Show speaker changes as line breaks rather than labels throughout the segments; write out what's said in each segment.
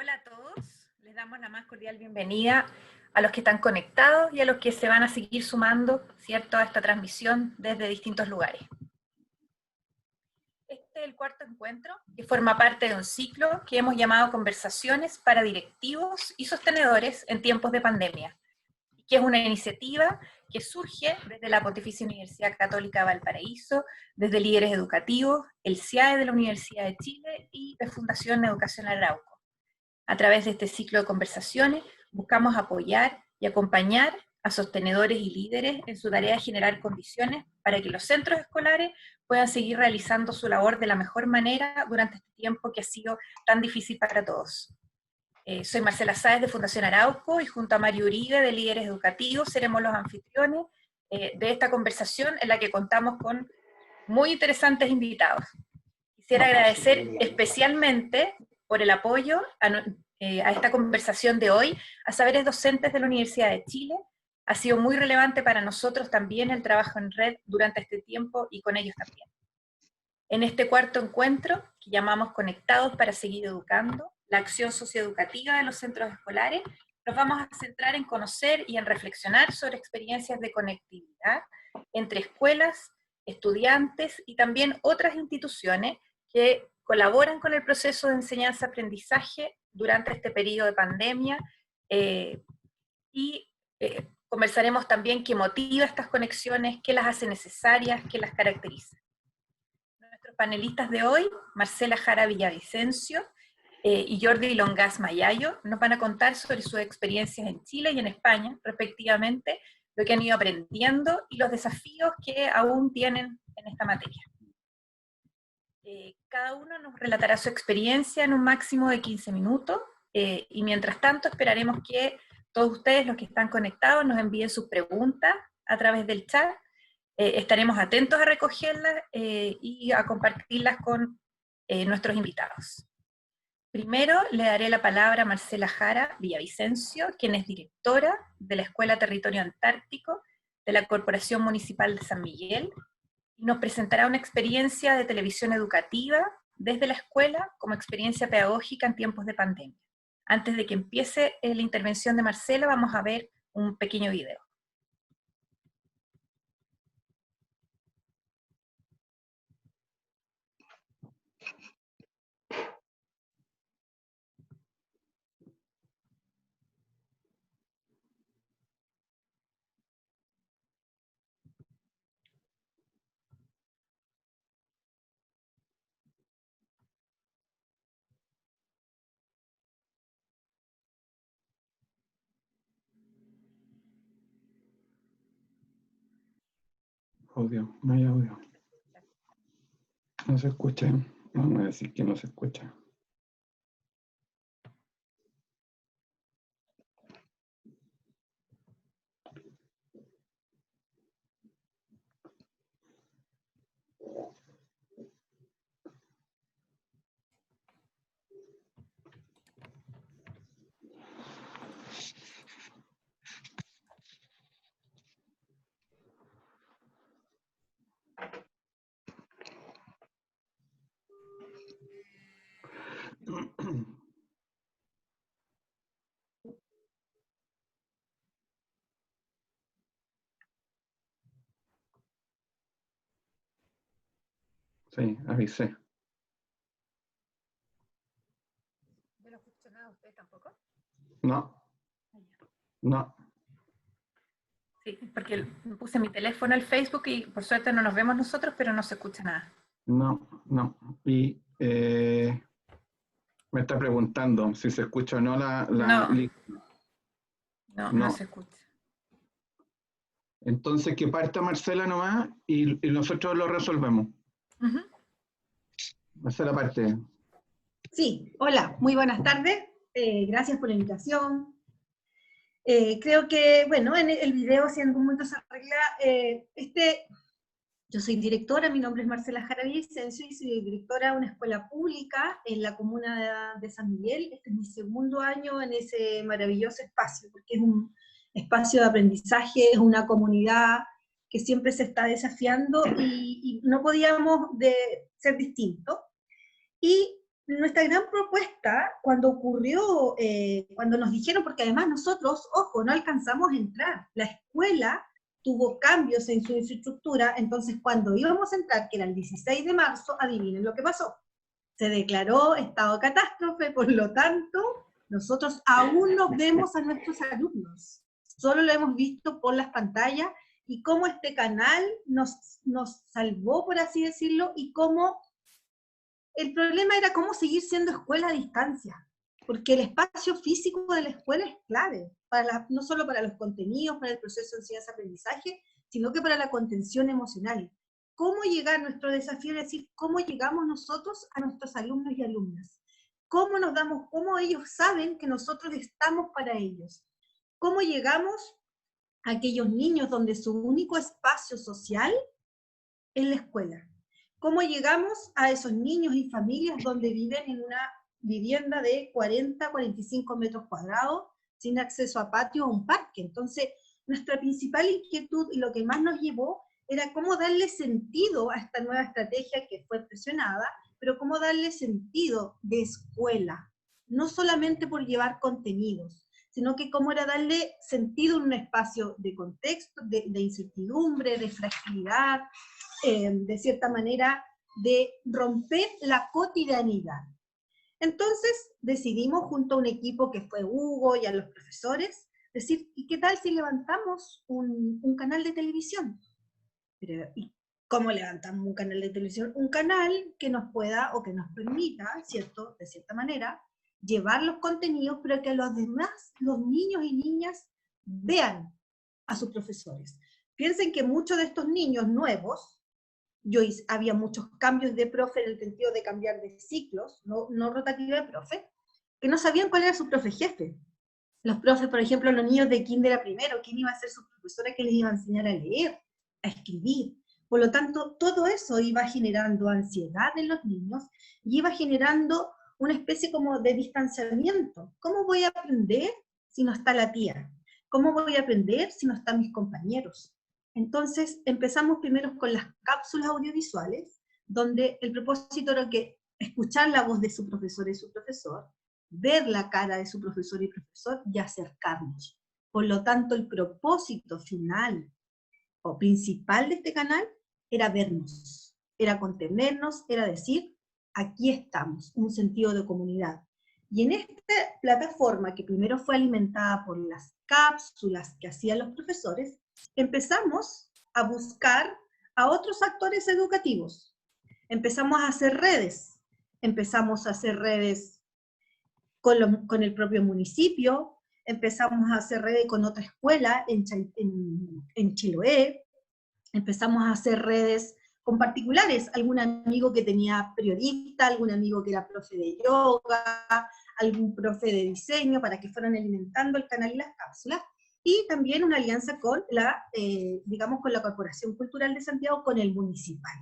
Hola a todos, les damos la más cordial bienvenida a los que están conectados y a los que se van a seguir sumando, ¿cierto?, a esta transmisión desde distintos lugares. Este es el cuarto encuentro que forma parte de un ciclo que hemos llamado Conversaciones para directivos y sostenedores en tiempos de pandemia, que es una iniciativa que surge desde la Pontificia Universidad Católica Valparaíso, desde líderes educativos, el CIAE de la Universidad de Chile y la Fundación Educación Arauco. A través de este ciclo de conversaciones buscamos apoyar y acompañar a sostenedores y líderes en su tarea de generar condiciones para que los centros escolares puedan seguir realizando su labor de la mejor manera durante este tiempo que ha sido tan difícil para todos. Soy Marcela Sáez de Fundación Arauco y junto a Mario Uribe de Líderes Educativos seremos los anfitriones de esta conversación en la que contamos con muy interesantes invitados. Quisiera agradecer especialmente por el apoyo a esta conversación de hoy a saberes docentes de la Universidad de Chile. Ha sido muy relevante para nosotros también el trabajo en red durante este tiempo y con ellos también. En este cuarto encuentro, que llamamos Conectados para seguir educando, la acción socioeducativa de los centros escolares, nos vamos a centrar en conocer y en reflexionar sobre experiencias de conectividad entre escuelas, estudiantes y también otras instituciones que colaboran con el proceso de enseñanza-aprendizaje durante este periodo de pandemia conversaremos también qué motiva estas conexiones, qué las hace necesarias, qué las caracteriza. Nuestros panelistas de hoy, Marcela Jara Villavicencio y Jordi Longas Mayayo, nos van a contar sobre sus experiencias en Chile y en España, respectivamente, lo que han ido aprendiendo y los desafíos que aún tienen en esta materia. Cada uno nos relatará su experiencia en un máximo de 15 minutos, y mientras tanto esperaremos que todos ustedes, los que están conectados, nos envíen sus preguntas a través del chat. Estaremos atentos a recogerlas y a compartirlas con nuestros invitados. Primero le daré la palabra a Marcela Jara Villavicencio, quien es directora de la Escuela Territorio Antártico de la Corporación Municipal de San Miguel, y nos presentará una experiencia de televisión educativa desde la escuela como experiencia pedagógica en tiempos de pandemia. Antes de que empiece la intervención de Marcela, vamos a ver un pequeño video.
Audio, no hay audio. No se escucha. Vamos a decir que no se escucha. Sí, avisé.
¿No lo escucho nada usted tampoco?
No. No.
Sí, porque puse mi teléfono al Facebook y por suerte no nos vemos nosotros, pero no se escucha nada.
No. Y me está preguntando si se escucha o no
No se escucha.
Entonces que parta Marcela nomás y nosotros lo resolvemos. Marcela parte.
Sí, hola, muy buenas tardes. Gracias por la invitación. Creo que, bueno, en el video, si en algún momento se arregla, yo soy directora, mi nombre es Marcela Jara Villavicencio y soy directora de una escuela pública en la comuna de San Miguel. Este es mi segundo año en ese maravilloso espacio, porque es un espacio de aprendizaje, es una comunidad que siempre se está desafiando y no podíamos ser distintos. Y nuestra gran propuesta, cuando ocurrió, cuando nos dijeron, porque además nosotros, ojo, no alcanzamos a entrar, la escuela tuvo cambios en su infraestructura, entonces cuando íbamos a entrar, que era el 16 de marzo, adivinen lo que pasó. Se declaró estado de catástrofe, por lo tanto, nosotros aún no vemos a nuestros alumnos, solo lo hemos visto por las pantallas, y cómo este canal nos salvó, por así decirlo, y cómo el problema era cómo seguir siendo escuela a distancia, porque el espacio físico de la escuela es clave, no solo para los contenidos, para el proceso de enseñanza-aprendizaje, sino que para la contención emocional. ¿Cómo llegar? Nuestro desafío es decir, ¿cómo llegamos nosotros a nuestros alumnos y alumnas? ¿Cómo ellos saben que nosotros estamos para ellos? ¿Cómo llegamos a aquellos niños donde su único espacio social es la escuela? ¿Cómo llegamos a esos niños y familias donde viven en una vivienda de 40, 45 metros cuadrados, sin acceso a patio o un parque? Entonces, nuestra principal inquietud y lo que más nos llevó era cómo darle sentido a esta nueva estrategia que fue presionada, pero cómo darle sentido de escuela, no solamente por llevar contenidos, sino que cómo era darle sentido en un espacio de contexto, de incertidumbre, de fragilidad, de cierta manera, de romper la cotidianidad. Entonces decidimos junto a un equipo que fue Hugo y a los profesores, decir, ¿y qué tal si levantamos un canal de televisión? Pero, ¿y cómo levantamos un canal de televisión? Un canal que nos pueda o que nos permita, ¿cierto?, de cierta manera, llevar los contenidos, pero que los demás, los niños y niñas, vean a sus profesores. Piensen que muchos de estos niños nuevos, había muchos cambios de profe en el sentido de cambiar de ciclos, no rotativa de profe, que no sabían cuál era su profe jefe. Los profes, por ejemplo, los niños de kinder a primero, ¿quién iba a ser su profesora que les iba a enseñar a leer, a escribir? Por lo tanto, todo eso iba generando ansiedad en los niños y iba generando una especie como de distanciamiento. ¿Cómo voy a aprender si no está la tía? ¿Cómo voy a aprender si no están mis compañeros? Entonces empezamos primero con las cápsulas audiovisuales, donde el propósito era que escuchar la voz de su profesor y su profesor, ver la cara de su profesor y profesor y acercarnos. Por lo tanto, el propósito final o principal de este canal era vernos, era contenernos, era decir, aquí estamos, un sentido de comunidad. Y en esta plataforma, que primero fue alimentada por las cápsulas que hacían los profesores, empezamos a buscar a otros actores educativos. Empezamos a hacer redes con el propio municipio, empezamos a hacer redes con otra escuela en Chiloé, empezamos a hacer redes con particulares, algún amigo que tenía periodista, algún amigo que era profe de yoga, algún profe de diseño, para que fueran alimentando el canal y las cápsulas, y también una alianza con con la Corporación Cultural de Santiago, con el municipal.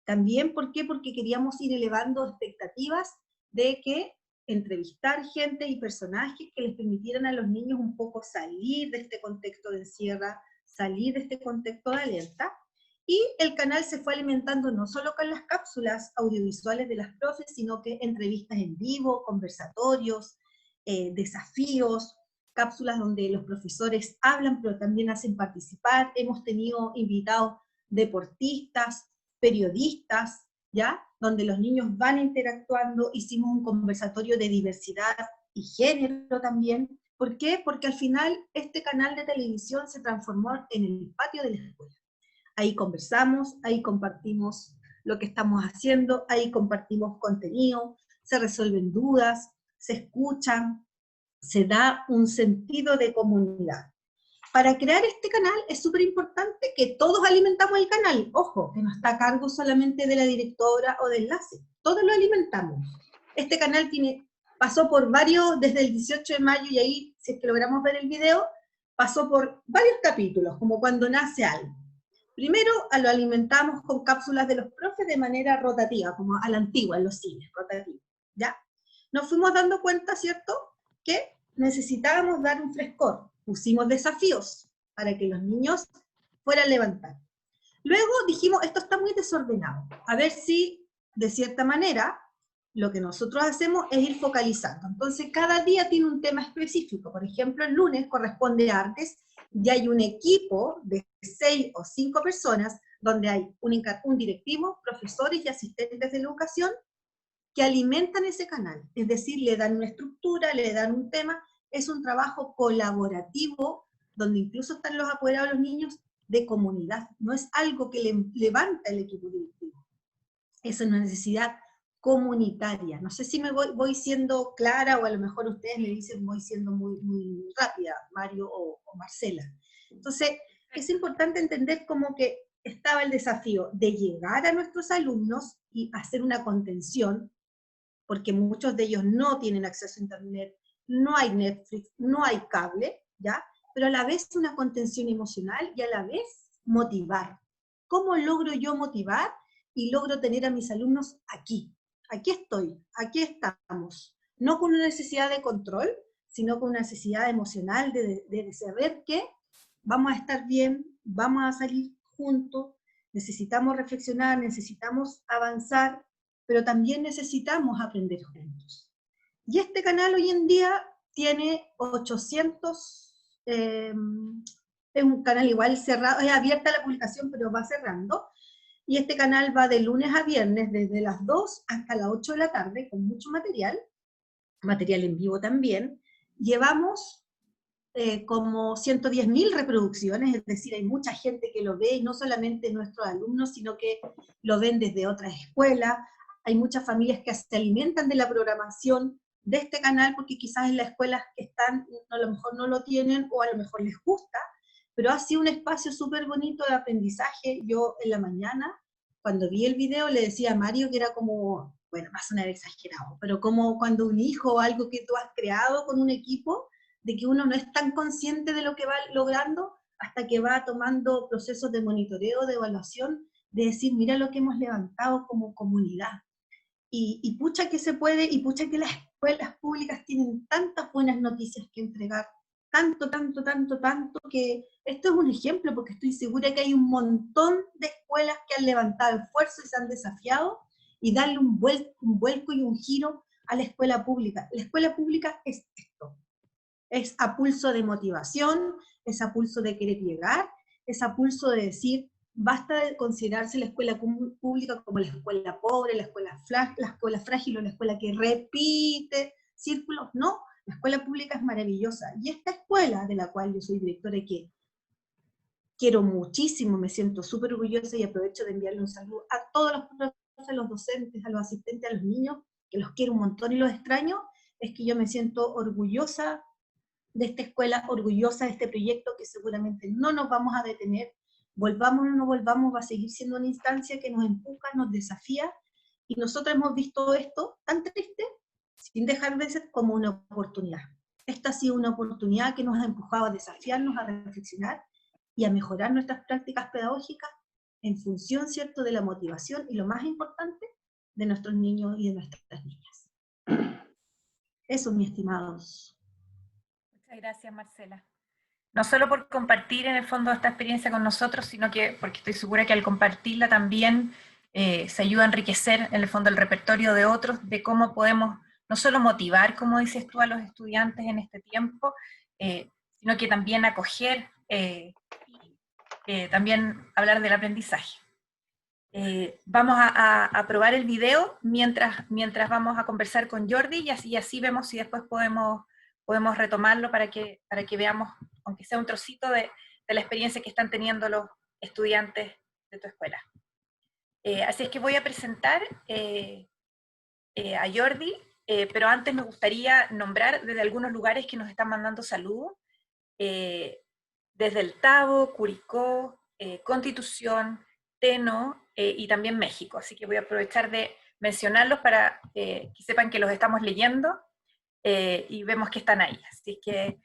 También, ¿por qué? Porque queríamos ir elevando expectativas de que entrevistar gente y personajes que les permitieran a los niños un poco salir de este contexto de encierro, salir de este contexto de alerta, y el canal se fue alimentando no solo con las cápsulas audiovisuales de las profes, sino que entrevistas en vivo, conversatorios, desafíos, cápsulas donde los profesores hablan, pero también hacen participar. Hemos tenido invitados deportistas, periodistas, ¿ya?, donde los niños van interactuando. Hicimos un conversatorio de diversidad y género también. ¿Por qué? Porque al final este canal de televisión se transformó en el patio de la escuela. Ahí conversamos, ahí compartimos lo que estamos haciendo, ahí compartimos contenido, se resuelven dudas, se escuchan, se da un sentido de comunidad. Para crear este canal es súper importante que todos alimentamos el canal. Ojo, que no está a cargo solamente de la directora o del enlace. Todos lo alimentamos. Este canal pasó por varios, desde el 18 de mayo, y ahí, si es que logramos ver el video, pasó por varios capítulos, como cuando nace algo. Primero lo alimentamos con cápsulas de los profes de manera rotativa, como a la antigua, en los cines, rotativa, ¿ya? Nos fuimos dando cuenta, ¿cierto?, que necesitábamos dar un frescor. Pusimos desafíos para que los niños fueran a levantar. Luego dijimos, esto está muy desordenado, a ver si, de cierta manera, lo que nosotros hacemos es ir focalizando. Entonces, cada día tiene un tema específico. Por ejemplo, el lunes corresponde a artes, y hay un equipo de 6 o 5 personas, donde hay un directivo, profesores y asistentes de educación, que alimentan ese canal. Es decir, le dan una estructura, le dan un tema. Es un trabajo colaborativo, donde incluso están los apoderados de los niños de comunidad. No es algo que levanta el equipo directivo. Es una necesidad comunitaria. No sé si me voy siendo clara, o a lo mejor ustedes me dicen voy siendo muy, muy rápida, Mario o Marcela. Entonces, es importante entender como que estaba el desafío de llegar a nuestros alumnos y hacer una contención, porque muchos de ellos no tienen acceso a internet, no hay Netflix, no hay cable, ¿ya? Pero a la vez una contención emocional y a la vez motivar. ¿Cómo logro yo motivar y logro tener a mis alumnos aquí? Aquí estoy, aquí estamos. No con una necesidad de control, sino con una necesidad emocional de saber que vamos a estar bien, vamos a salir juntos, necesitamos reflexionar, necesitamos avanzar, pero también necesitamos aprender juntos. Y este canal hoy en día tiene 800, es un canal igual cerrado, es abierta la publicación, pero va cerrando, y este canal va de lunes a viernes, desde las 2 hasta las 8 de la tarde, con mucho material en vivo también. Llevamos como 110.000 reproducciones, es decir, hay mucha gente que lo ve, y no solamente nuestros alumnos, sino que lo ven desde otras escuelas. Hay muchas familias que se alimentan de la programación de este canal, porque quizás en las escuelas que están, a lo mejor no lo tienen, o a lo mejor les gusta, pero ha sido un espacio súper bonito de aprendizaje. Yo en la mañana, cuando vi el video, le decía a Mario que era como, bueno, va a sonar exagerado, pero como cuando un hijo o algo que tú has creado con un equipo, de que uno no es tan consciente de lo que va logrando hasta que va tomando procesos de monitoreo, de evaluación, de decir, mira lo que hemos levantado como comunidad. Y pucha que se puede, y pucha que las escuelas públicas tienen tantas buenas noticias que entregar, tanto, tanto, tanto, tanto, que esto es un ejemplo, porque estoy segura que hay un montón de escuelas que han levantado esfuerzo y se han desafiado, y darle un vuelco y un giro a la escuela pública. La escuela pública es esto. Es a pulso de motivación, es a pulso de querer llegar, es a pulso de decir, basta de considerarse la escuela pública como la escuela pobre, la escuela frágil, o la escuela que repite círculos. No, la escuela pública es maravillosa. Y esta escuela, de la cual yo soy directora y que quiero muchísimo, me siento súper orgullosa, y aprovecho de enviarle un saludo a todos los profesores, a los docentes, a los asistentes, a los niños, que los quiero un montón y los extraño, es que yo me siento orgullosa de esta escuela, orgullosa de este proyecto, que seguramente no nos vamos a detener, volvamos o no volvamos, va a seguir siendo una instancia que nos empuja, nos desafía, y nosotros hemos visto esto tan triste, sin dejar de ser, como una oportunidad. Esta ha sido una oportunidad que nos ha empujado a desafiarnos, a reflexionar y a mejorar nuestras prácticas pedagógicas en función, ¿cierto?, de la motivación, y lo más importante, de nuestros niños y de nuestras niñas. Eso, mis estimados.
Muchas gracias, Marcela. No solo por compartir en el fondo esta experiencia con nosotros, sino que porque estoy segura que al compartirla también se ayuda a enriquecer en el fondo el repertorio de otros, de cómo podemos no solo motivar, como dices tú, a los estudiantes en este tiempo, sino que también acoger y también hablar del aprendizaje. Vamos a probar el video mientras vamos a conversar con Jordi, y así vemos si después podemos retomarlo para que veamos, aunque sea un trocito de la experiencia que están teniendo los estudiantes de tu escuela. Así es que voy a presentar a Jordi, pero antes me gustaría nombrar desde algunos lugares que nos están mandando saludos, desde el Tabo, Curicó, Constitución, Teno y también México. Así que voy a aprovechar de mencionarlos para que sepan que los estamos leyendo y vemos que están ahí. Así que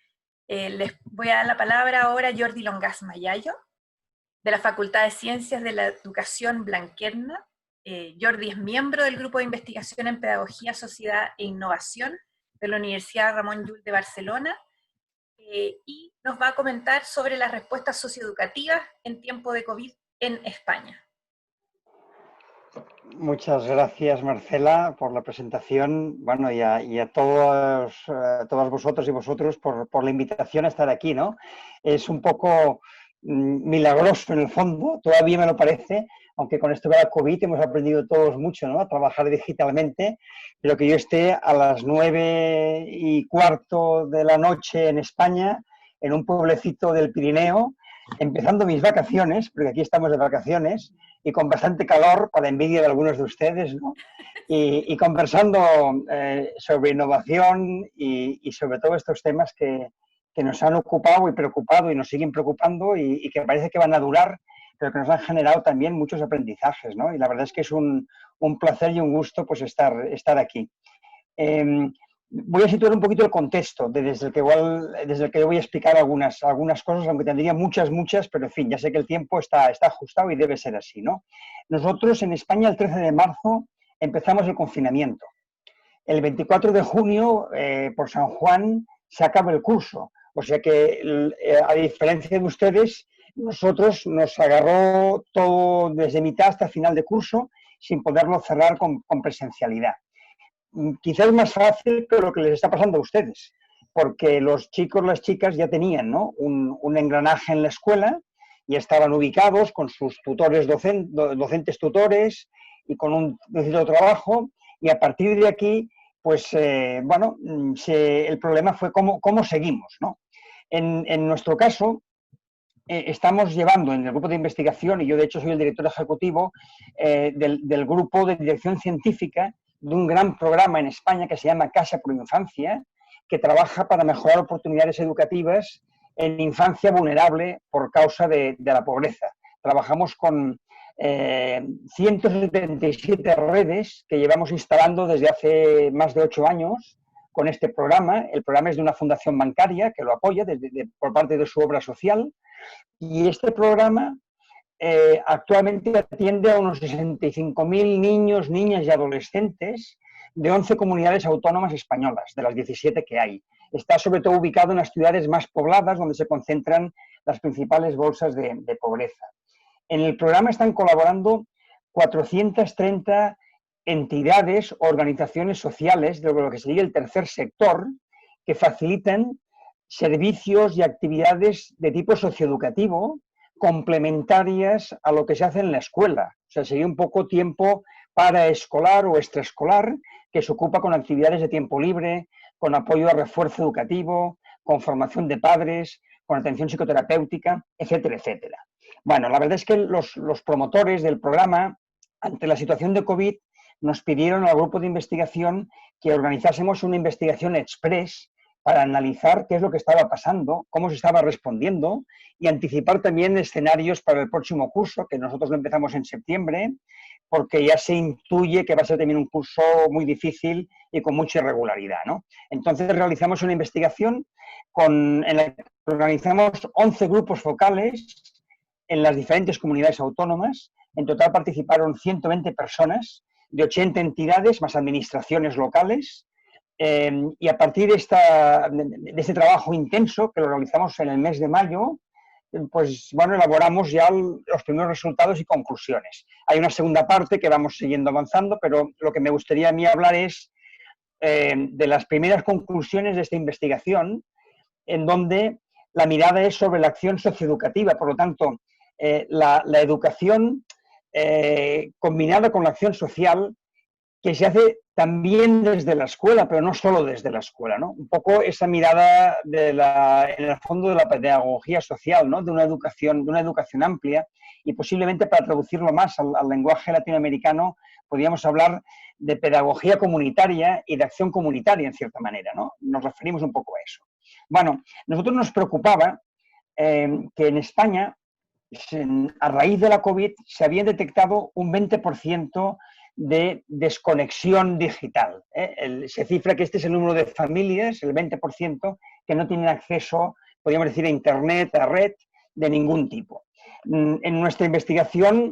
les voy a dar la palabra ahora a Jordi Longas Mayayo, de la Facultad de Ciencias de la Educación Blanquerna. Jordi es miembro del Grupo de Investigación en Pedagogía, Sociedad e Innovación de la Universidad Ramon Llull de Barcelona, y nos va a comentar sobre las respuestas socioeducativas en tiempo de COVID en España.
Muchas gracias, Marcela, por la presentación. Bueno, y a todos vosotros y vosotros por la invitación a estar aquí, ¿no? Es un poco milagroso en el fondo, todavía me lo parece, aunque con esto de la COVID hemos aprendido todos mucho, ¿no? A trabajar digitalmente, pero que yo esté a las 9:15 de la noche en España, en un pueblecito del Pirineo, empezando mis vacaciones, porque aquí estamos de vacaciones, y con bastante calor, para envidia de algunos de ustedes, ¿no? Y conversando sobre innovación y sobre todo estos temas que nos han ocupado y preocupado y nos siguen preocupando y que parece que van a durar, pero que nos han generado también muchos aprendizajes, ¿no? Y la verdad es que es un placer y un gusto pues estar aquí. Voy a situar un poquito el contexto desde el que yo voy a explicar algunas cosas, aunque tendría muchas, pero en fin, ya sé que el tiempo está ajustado y debe ser así, ¿no? Nosotros en España el 13 de marzo empezamos el confinamiento. El 24 de junio, por San Juan, se acaba el curso. O sea que, a diferencia de ustedes, nosotros nos agarró todo desde mitad hasta final de curso sin poderlo cerrar con presencialidad. Quizás más fácil que lo que les está pasando a ustedes, porque los chicos, las chicas ya tenían, ¿no? un engranaje en la escuela y estaban ubicados con sus tutores docentes tutores y con un decidido trabajo, y a partir de aquí, pues, bueno, el problema fue cómo seguimos, ¿no? En nuestro caso, estamos llevando en el grupo de investigación, y yo de hecho soy el director ejecutivo del grupo de dirección científica de un gran programa en España que se llama Casa por Infancia, que trabaja para mejorar oportunidades educativas en infancia vulnerable por causa de la pobreza. Trabajamos con 177 redes que llevamos instalando desde hace más de 8 años con este programa. El programa es de una fundación bancaria que lo apoya por parte de su obra social, y este programa actualmente atiende a unos 65.000 niños, niñas y adolescentes de 11 comunidades autónomas españolas, de las 17 que hay. Está sobre todo ubicado en las ciudades más pobladas, donde se concentran las principales bolsas de pobreza. En el programa están colaborando 430 entidades, organizaciones sociales, de lo que sería el tercer sector, que facilitan servicios y actividades de tipo socioeducativo complementarias a lo que se hace en la escuela. O sea, sería un poco tiempo paraescolar o extraescolar que se ocupa con actividades de tiempo libre, con apoyo a refuerzo educativo, con formación de padres, con atención psicoterapéutica, etcétera, etcétera. Bueno, la verdad es que los promotores del programa, ante la situación de COVID, nos pidieron al grupo de investigación que organizásemos una investigación express para analizar qué es lo que estaba pasando, cómo se estaba respondiendo y anticipar también escenarios para el próximo curso, que nosotros lo empezamos en septiembre, porque ya se intuye que va a ser también un curso muy difícil y con mucha irregularidad, ¿no? Entonces realizamos una investigación en la que organizamos 11 grupos focales en las diferentes comunidades autónomas. En total participaron 120 personas de 80 entidades más administraciones locales. Y a partir de este trabajo intenso, que lo realizamos en el mes de mayo, pues bueno, elaboramos ya los primeros resultados y conclusiones. Hay una segunda parte que vamos siguiendo avanzando, pero lo que me gustaría a mí hablar es de las primeras conclusiones de esta investigación, en donde la mirada es sobre la acción socioeducativa. Por lo tanto, la educación combinada con la acción social, que se hace también desde la escuela, pero no solo desde la escuela, ¿no? Un poco esa mirada en el fondo de la pedagogía social, ¿no? De una educación amplia, y posiblemente, para traducirlo más al lenguaje latinoamericano, podríamos hablar de pedagogía comunitaria y de acción comunitaria, en cierta manera, ¿no? Nos referimos un poco a eso. Bueno, nosotros nos preocupaba que en España, a raíz de la COVID, se habían detectado un 20% de desconexión digital. Se cifra que este es el número de familias, el 20%, que no tienen acceso, podríamos decir, a Internet, a red, de ningún tipo. En nuestra investigación,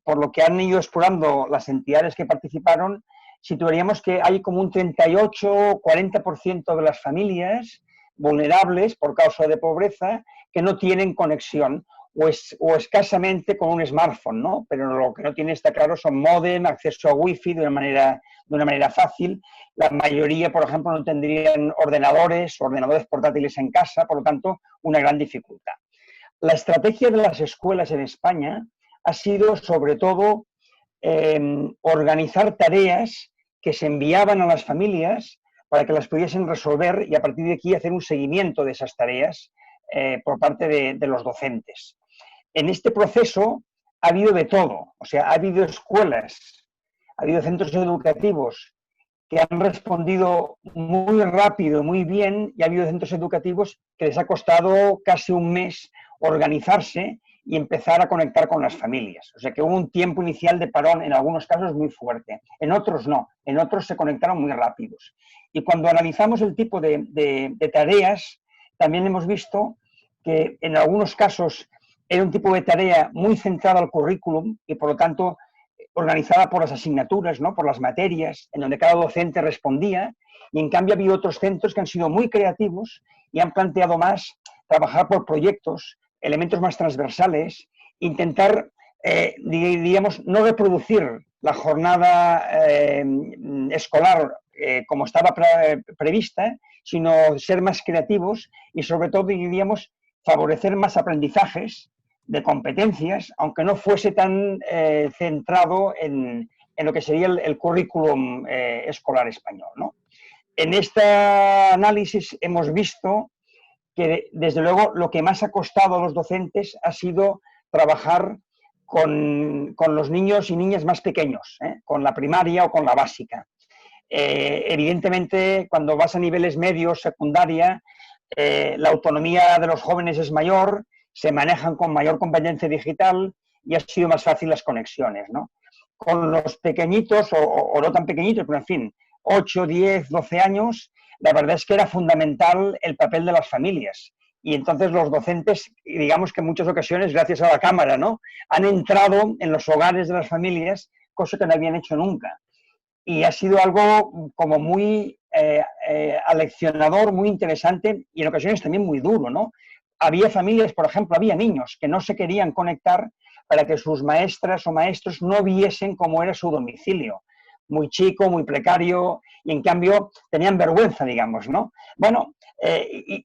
por lo que han ido explorando las entidades que participaron, situaríamos que hay como un 38-40% de las familias vulnerables por causa de pobreza que no tienen conexión o escasamente con un smartphone, ¿no? Pero lo que no tiene, está claro, son módem, acceso a wifi de una manera fácil. La mayoría, por ejemplo, no tendrían ordenadores portátiles en casa, por lo tanto, una gran dificultad. La estrategia de las escuelas en España ha sido, sobre todo, organizar tareas que se enviaban a las familias para que las pudiesen resolver y a partir de aquí hacer un seguimiento de esas tareas por parte de los docentes. En este proceso ha habido de todo, o sea, ha habido escuelas, ha habido centros educativos que han respondido muy rápido, muy bien, y ha habido centros educativos que les ha costado casi un mes organizarse y empezar a conectar con las familias. O sea que hubo un tiempo inicial de parón, en algunos casos muy fuerte, en otros no, en otros se conectaron muy rápidos. Y cuando analizamos el tipo de tareas, también hemos visto que en algunos casos era un tipo de tarea muy centrada al currículum y por lo tanto organizada por las asignaturas, ¿no? Por las materias, en donde cada docente respondía, y en cambio había otros centros que han sido muy creativos y han planteado más trabajar por proyectos, elementos más transversales, intentar, diríamos, no reproducir la jornada escolar como estaba prevista, sino ser más creativos y sobre todo, diríamos, favorecer más aprendizajes de competencias, aunque no fuese tan centrado en lo que sería el currículum escolar español, ¿no? En este análisis hemos visto que, desde luego, lo que más ha costado a los docentes ha sido trabajar con los niños y niñas más pequeños, con la primaria o con la básica. Evidentemente, cuando vas a niveles medios, secundaria, la autonomía de los jóvenes es mayor, se manejan con mayor competencia digital y ha sido más fácil las conexiones, ¿no? Con los pequeñitos, o no tan pequeñitos, pero en fin, 8, 10, 12 años, la verdad es que era fundamental el papel de las familias. Y entonces los docentes, digamos que en muchas ocasiones, gracias a la cámara, ¿no?, han entrado en los hogares de las familias, cosa que no habían hecho nunca. Y ha sido algo como muy aleccionador, muy interesante y en ocasiones también muy duro, ¿no? Había familias, por ejemplo, había niños que no se querían conectar para que sus maestras o maestros no viesen cómo era su domicilio. Muy chico, muy precario, y en cambio tenían vergüenza, digamos, ¿no? Bueno,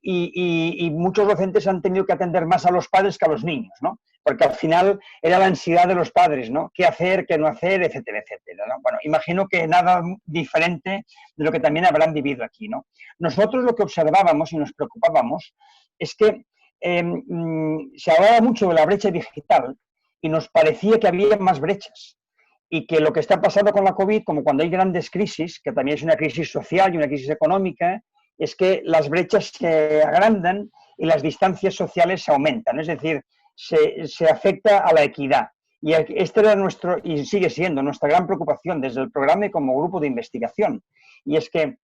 y muchos docentes han tenido que atender más a los padres que a los niños, ¿no? Porque al final era la ansiedad de los padres, ¿no? ¿Qué hacer, qué no hacer, etcétera, etcétera, ¿no? Bueno, imagino que nada diferente de lo que también habrán vivido aquí, ¿no? Nosotros lo que observábamos y nos preocupábamos es que se hablaba mucho de la brecha digital y nos parecía que había más brechas y que lo que está pasando con la COVID, como cuando hay grandes crisis, que también es una crisis social y una crisis económica, es que las brechas se agrandan y las distancias sociales se aumentan, es decir, se afecta a la equidad. Y este era nuestro, y sigue siendo, nuestra gran preocupación desde el programa y como grupo de investigación. Y es que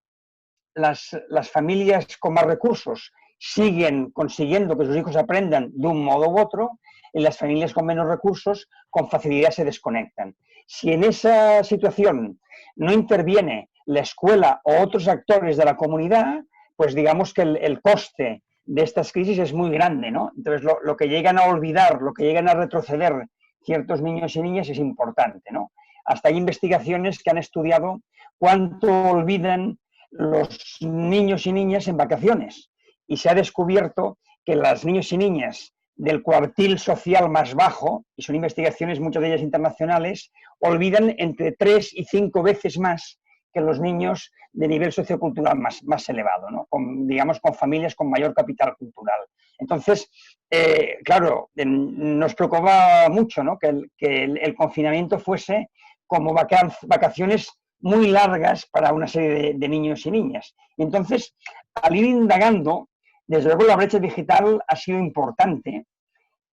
las familias con más recursos siguen consiguiendo que sus hijos aprendan de un modo u otro, y las familias con menos recursos con facilidad se desconectan. Si en esa situación no interviene la escuela o otros actores de la comunidad, pues digamos que el coste de estas crisis es muy grande, ¿no? Entonces, lo que llegan a olvidar, lo que llegan a retroceder ciertos niños y niñas es importante, ¿no? Hasta hay investigaciones que han estudiado cuánto olvidan los niños y niñas en vacaciones. Y se ha descubierto que los niños y niñas del cuartil social más bajo, y son investigaciones, muchas de ellas internacionales, olvidan entre 3 y 5 veces más que los niños de nivel sociocultural más elevado, ¿no? Digamos, con familias con mayor capital cultural. Entonces, claro, nos preocupaba mucho, ¿no?, que el confinamiento fuese como vacaciones muy largas para una serie de niños y niñas. Entonces, al ir indagando, desde luego la brecha digital ha sido importante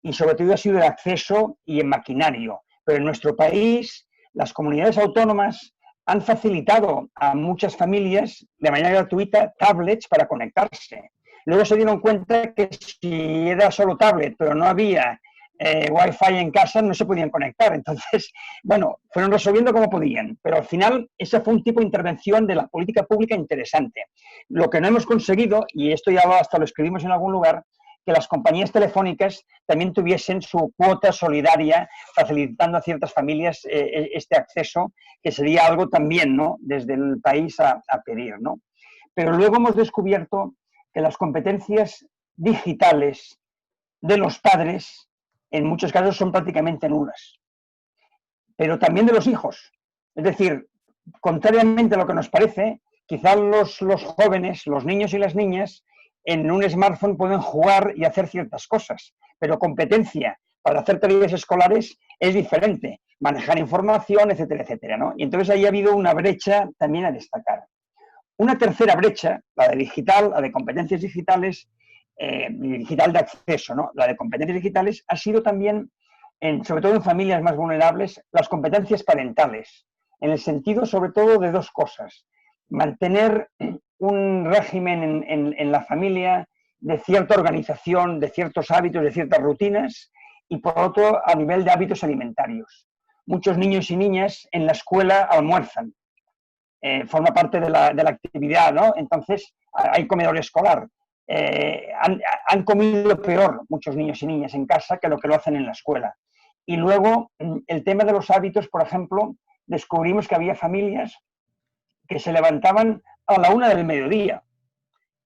y sobre todo ha sido el acceso y el maquinario. Pero en nuestro país, las comunidades autónomas han facilitado a muchas familias de manera gratuita tablets para conectarse. Luego se dieron cuenta que si era solo tablet, pero no había Wi-Fi en casa, no se podían conectar. Entonces, bueno, fueron resolviendo como podían. Pero al final, ese fue un tipo de intervención de la política pública interesante. Lo que no hemos conseguido, y esto ya hasta lo escribimos en algún lugar, que las compañías telefónicas también tuviesen su cuota solidaria, facilitando a ciertas familias este acceso, que sería algo también, ¿no?, desde el país a pedir, ¿no? Pero luego hemos descubierto que las competencias digitales de los padres, en muchos casos, son prácticamente nulas, pero también de los hijos. Es decir, contrariamente a lo que nos parece, quizás los jóvenes, los niños y las niñas, en un smartphone pueden jugar y hacer ciertas cosas, pero competencia para hacer tareas escolares es diferente, manejar información, etcétera, etcétera, ¿no? Y entonces ahí ha habido una brecha también a destacar. Una tercera brecha, la de digital, la de competencias digitales, digital de acceso, ¿no? La de competencias digitales ha sido también, sobre todo en familias más vulnerables, las competencias parentales, en el sentido sobre todo de dos cosas: mantener un régimen en la familia de cierta organización, de ciertos hábitos, de ciertas rutinas, y por otro, a nivel de hábitos alimentarios. Muchos niños y niñas en la escuela almuerzan, forma parte de la actividad, ¿no? Entonces, hay comedor escolar. Han comido peor muchos niños y niñas en casa que lo que lo hacen en la escuela. Y luego, el tema de los hábitos, por ejemplo, descubrimos que había familias que se levantaban a la 1 del mediodía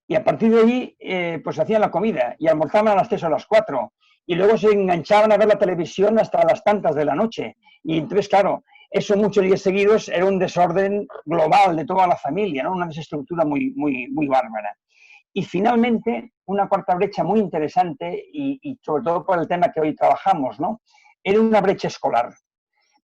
y a partir de ahí pues hacían la comida y almorzaban a las 3 o a las 4 y luego se enganchaban a ver la televisión hasta las tantas de la noche. Y entonces, claro, eso muchos días seguidos era un desorden global de toda la familia, ¿no? Una desestructura muy bárbara. Y finalmente, una cuarta brecha muy interesante, y sobre todo por el tema que hoy trabajamos, ¿no?, era una brecha escolar.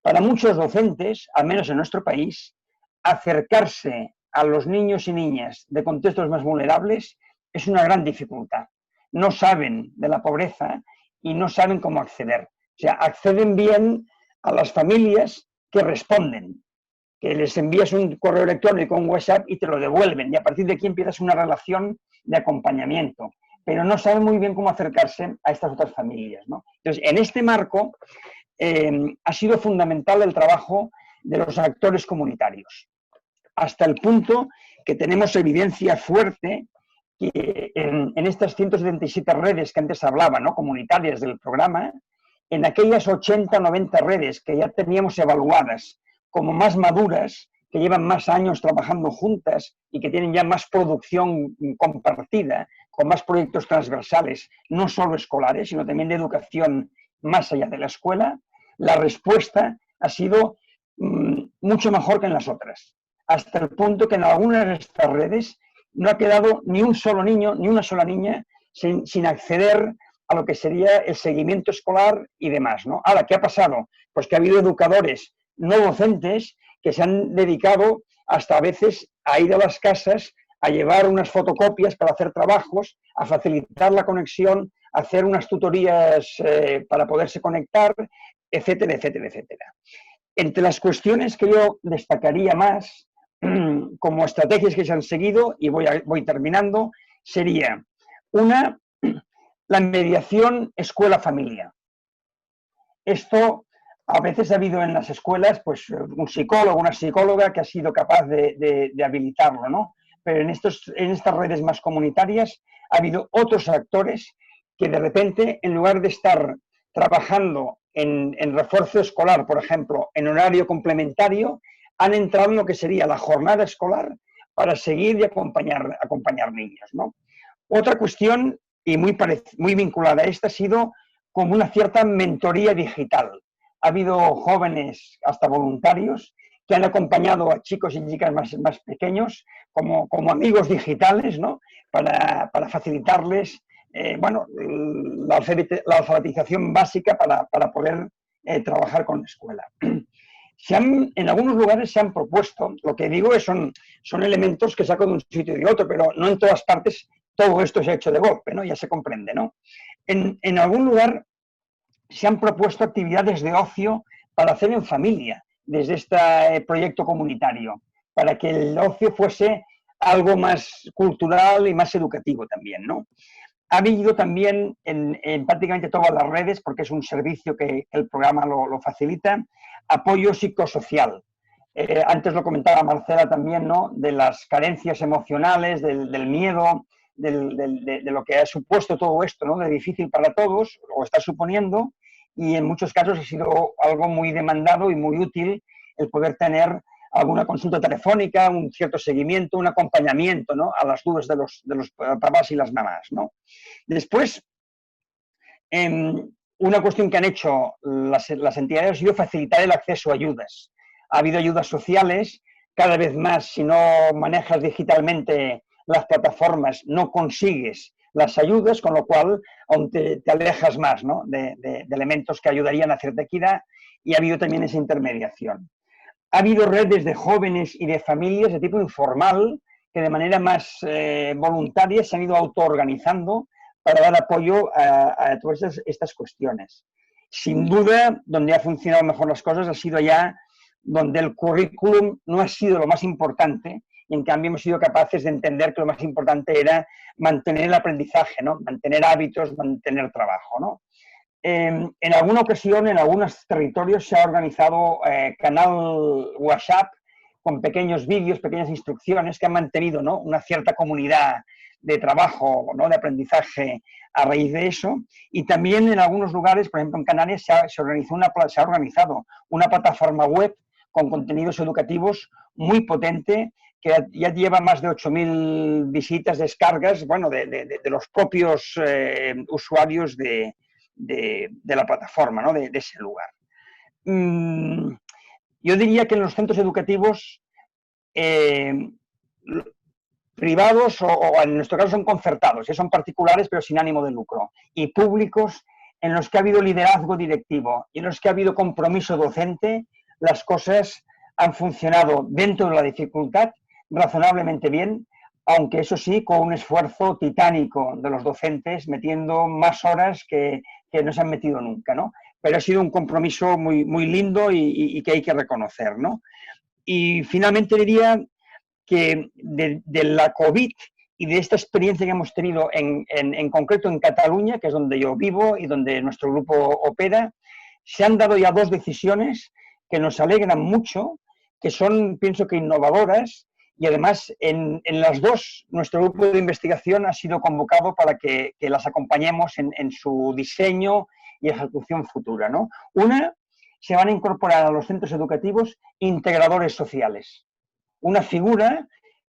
Para muchos docentes, al menos en nuestro país, acercarse a los niños y niñas de contextos más vulnerables es una gran dificultad. No saben de la pobreza y no saben cómo acceder. O sea, acceden bien a las familias que responden, que les envías un correo electrónico, un WhatsApp y te lo devuelven. Y a partir de aquí empiezas una relación de acompañamiento. Pero no saben muy bien cómo acercarse a estas otras familias, ¿no? Entonces, en este marco ha sido fundamental el trabajo de los actores comunitarios, hasta el punto que tenemos evidencia fuerte que en estas 177 redes que antes hablaba, ¿no?, comunitarias del programa, en aquellas 80 o 90 redes que ya teníamos evaluadas como más maduras, que llevan más años trabajando juntas y que tienen ya más producción compartida, con más proyectos transversales, no solo escolares, sino también de educación más allá de la escuela, la respuesta ha sido mucho mejor que en las otras, hasta el punto que en algunas de estas redes no ha quedado ni un solo niño, ni una sola niña sin acceder a lo que sería el seguimiento escolar y demás, ¿no? Ahora, ¿qué ha pasado? Pues que ha habido educadores no docentes que se han dedicado hasta a veces a ir a las casas, a llevar unas fotocopias para hacer trabajos, a facilitar la conexión, a hacer unas tutorías para poderse conectar, etcétera, etcétera, etcétera. Entre las cuestiones que yo destacaría más como estrategias que se han seguido, y voy terminando, sería una, la mediación escuela-familia. Esto a veces ha habido en las escuelas pues un psicólogo, una psicóloga que ha sido capaz de habilitarlo, ¿no? Pero en estas redes más comunitarias ha habido otros actores que de repente, en lugar de estar trabajando en refuerzo escolar, por ejemplo, en horario complementario, han entrado en lo que sería la jornada escolar para seguir y acompañar niños, ¿no? Otra cuestión, y muy vinculada a esta, ha sido como una cierta mentoría digital. Ha habido jóvenes, hasta voluntarios, que han acompañado a chicos y chicas más pequeños como amigos digitales, ¿no?, para facilitarles la alfabetización básica para poder trabajar con la escuela. En algunos lugares se han propuesto, lo que digo son elementos que saco de un sitio y de otro, pero no en todas partes todo esto se ha hecho de golpe, ¿no? Ya se comprende, ¿no? En algún lugar se han propuesto actividades de ocio para hacer en familia, desde este proyecto comunitario, para que el ocio fuese algo más cultural y más educativo también, ¿no? Ha habido también en prácticamente todas las redes, porque es un servicio que el programa lo facilita, apoyo psicosocial. Antes lo comentaba Marcela también, ¿no?, de las carencias emocionales, del miedo, de lo que ha supuesto todo esto, ¿no? De difícil para todos, o está suponiendo, y en muchos casos ha sido algo muy demandado y muy útil el poder tener alguna consulta telefónica, un cierto seguimiento, un acompañamiento, ¿no? A las dudas de los papás y las mamás, ¿no? Después, una cuestión que han hecho las entidades ha sido facilitar el acceso a ayudas. Ha habido ayudas sociales, cada vez más, si no manejas digitalmente las plataformas, no consigues las ayudas, con lo cual aún te alejas más, ¿no? de elementos que ayudarían a cierta equidad, y ha habido también esa intermediación. Ha habido redes de jóvenes y de familias de tipo informal que de manera más voluntaria se han ido autoorganizando para dar apoyo a todas estas cuestiones. Sin duda, donde ha funcionado mejor las cosas ha sido allá donde el currículum no ha sido lo más importante, y en cambio hemos sido capaces de entender que lo más importante era mantener el aprendizaje, ¿no? Mantener hábitos, mantener trabajo, ¿no? En alguna ocasión, en algunos territorios, se ha organizado canal WhatsApp con pequeños vídeos, pequeñas instrucciones que han mantenido, ¿no? Una cierta comunidad de trabajo, ¿no? De aprendizaje a raíz de eso. Y también en algunos lugares, por ejemplo en Canarias, se ha organizado una plataforma web con contenidos educativos muy potente, que ya lleva más de 8.000 visitas, descargas, bueno, de los propios usuarios de la plataforma, ¿no? de ese lugar. Yo diría que en los centros educativos privados, o en nuestro caso son concertados, son particulares pero sin ánimo de lucro, y públicos en los que ha habido liderazgo directivo y en los que ha habido compromiso docente, las cosas han funcionado dentro de la dificultad razonablemente bien, aunque eso sí, con un esfuerzo titánico de los docentes, metiendo más horas que no se han metido nunca, ¿no? Pero ha sido un compromiso muy, muy lindo y que hay que reconocer, ¿no? Y finalmente diría que de la COVID y de esta experiencia que hemos tenido en concreto en Cataluña, que es donde yo vivo y donde nuestro grupo opera, se han dado ya 2 decisiones que nos alegran mucho, que son, pienso que innovadoras, y además en las 2 nuestro grupo de investigación ha sido convocado para que las acompañemos en su diseño y ejecución futura, ¿no? Una, se van a incorporar a los centros educativos integradores sociales. Una figura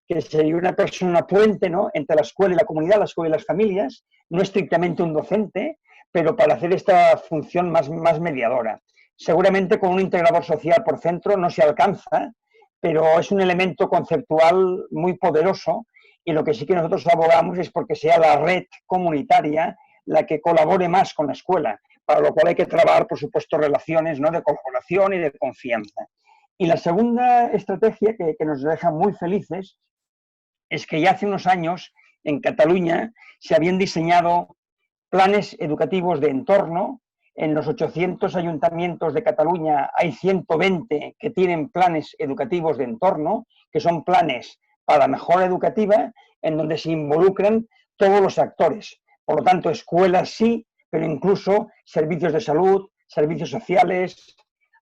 que sería una persona puente, ¿no? Entre la escuela y la comunidad, la escuela y las familias, no estrictamente un docente, pero para hacer esta función más mediadora. Seguramente con un integrador social por centro no se alcanza, pero es un elemento conceptual muy poderoso, y lo que sí que nosotros abogamos es porque sea la red comunitaria la que colabore más con la escuela, para lo cual hay que trabajar, por supuesto, relaciones, ¿no? De colaboración y de confianza. Y la segunda estrategia que nos deja muy felices es que ya hace unos años en Cataluña se habían diseñado planes educativos de entorno. En los 800 ayuntamientos de Cataluña hay 120 que tienen planes educativos de entorno, que son planes para la mejora educativa, en donde se involucran todos los actores. Por lo tanto, escuelas sí, pero incluso servicios de salud, servicios sociales,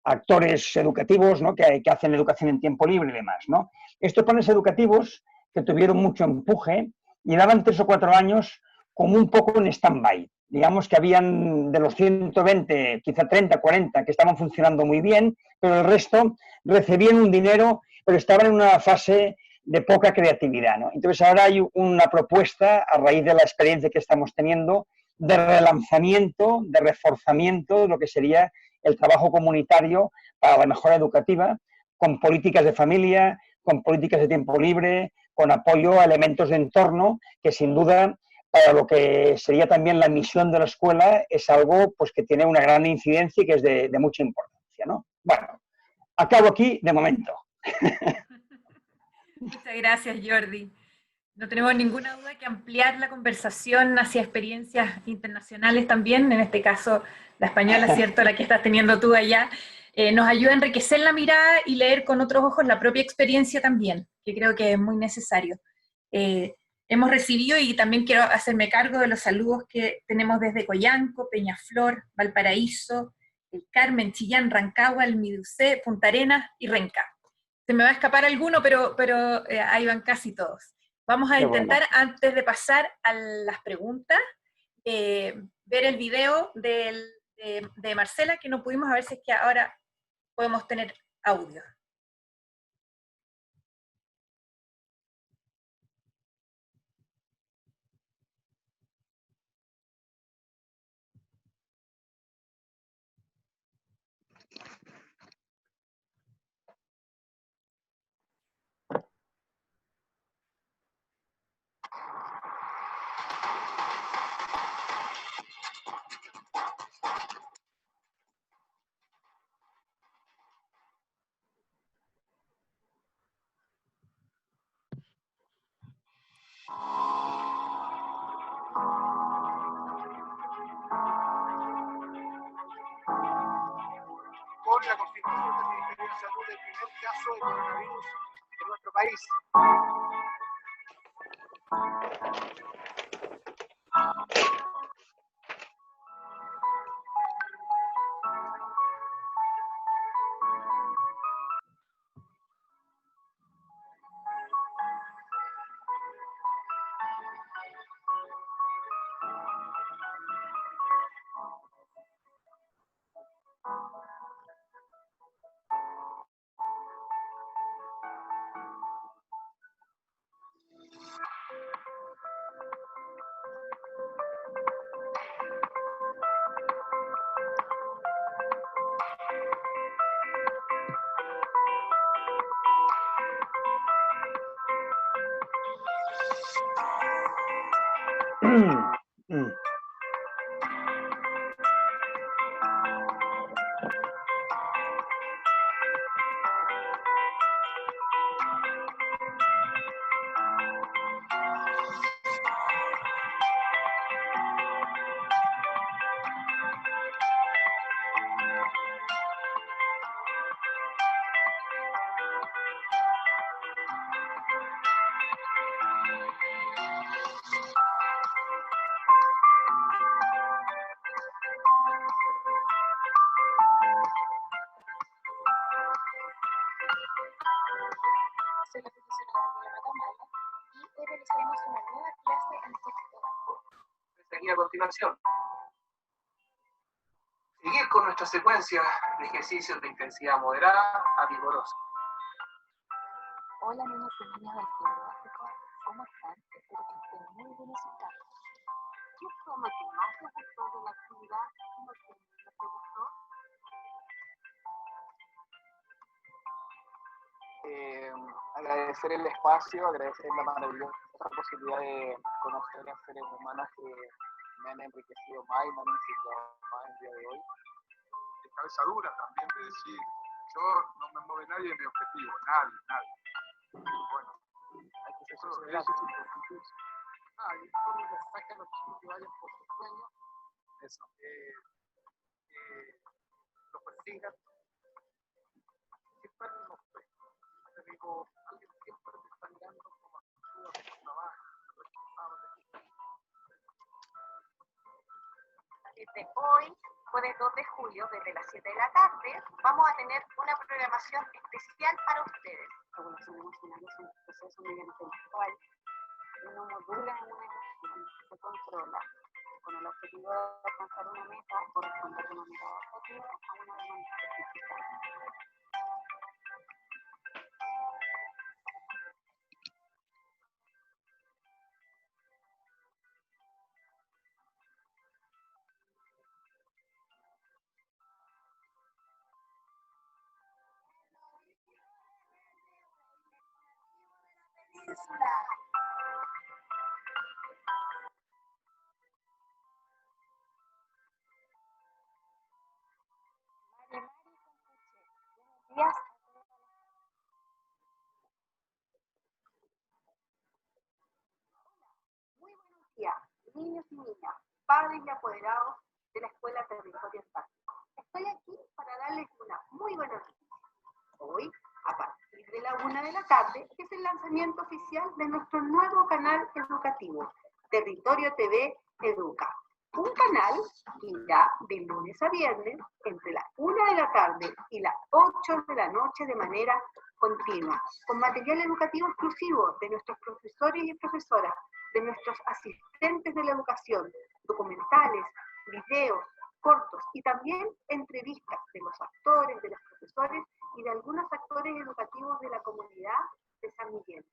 actores educativos, ¿no? que hacen educación en tiempo libre y demás, ¿no? Estos planes educativos, que tuvieron mucho empuje, llevaban 3 o 4 años como un poco en stand-by. Digamos que habían de los 120, quizá 30, 40, que estaban funcionando muy bien, pero el resto recibían un dinero, pero estaban en una fase de poca creatividad, ¿no? Entonces ahora hay una propuesta, a raíz de la experiencia que estamos teniendo, de relanzamiento, de reforzamiento de lo que sería el trabajo comunitario para la mejora educativa, con políticas de familia, con políticas de tiempo libre, con apoyo a elementos de entorno, que sin duda, para lo que sería también la misión de la escuela, es algo pues, que tiene una gran incidencia y que es de mucha importancia, ¿no? Bueno, acabo aquí de momento.
Muchas gracias, Jordi. No tenemos ninguna duda que ampliar la conversación hacia experiencias internacionales también, en este caso la española, ¿cierto?, la que estás teniendo tú allá, nos ayuda a enriquecer la mirada y leer con otros ojos la propia experiencia también, que creo que es muy necesario. Hemos recibido, y también quiero hacerme cargo de los saludos que tenemos desde Coyanco, Peñaflor, Valparaíso, El Carmen, Chillán, Rancagua, El Midusé, Punta Arenas y Renca. Se me va a escapar alguno, pero ahí van casi todos. Vamos a
Qué bueno.
intentar, antes de pasar a las preguntas, ver el video de Marcela, que no pudimos, a ver si es que ahora podemos tener audio.
Con la confirmación del Ministerio de Salud del primer caso de coronavirus en nuestro país.
Soy la profesora Daniela Matamala y hoy realizaremos una nueva clase en sexto básico.
Seguir a continuación. Seguir con nuestra secuencia de ejercicios de intensidad moderada a vigorosa.
Hola niños y niñas del primer básico, ¿cómo están? Espero que estén muy bien en sus casas. ¿Qué fue lo que más les gustó de la actividad y lo que menos les gustó?
Agradecer el espacio, agradecer la maravillosa posibilidad de conocer a seres humanos que me han enriquecido más y me han enseñado más el día de hoy.
De cabeza dura también de decir, yo no me mueve nadie de mi objetivo, nadie. Bueno,
Hay que ser
eso
perseverante.
es importantísimo.
Y un mensaje a los chicos que vayan por sus sueños,
Eso.
los persigan, siempre los te digo, alguien siempre te está mirando como actúas, cómo trabajas, responsable.
Desde hoy, jueves 2 de julio, desde las 7 de la tarde, vamos a tener una programación especial para ustedes. La regulación emocional es un proceso mediante el cual uno modula una emoción, se controla, con el objetivo de alcanzar una meta o responder de manera adaptativa a una demanda específica. Buenos días. Muy buenos días, niños y niñas, padres y apoderados de la Escuela Territorio Táctico. Estoy aquí para darles una muy buena noticia. Hoy, a partir de la 1 de la tarde, es el lanzamiento oficial de nuestro nuevo canal educativo, Territorio TV Educa. Un canal que irá de lunes a viernes entre las 1 de la tarde y las 8 de la noche de manera continua, con material educativo exclusivo de nuestros profesores y profesoras, de nuestros asistentes de la educación, documentales, videos, cortos y también entrevistas de los actores, de los profesores y de algunos actores educativos de la comunidad de San Miguel.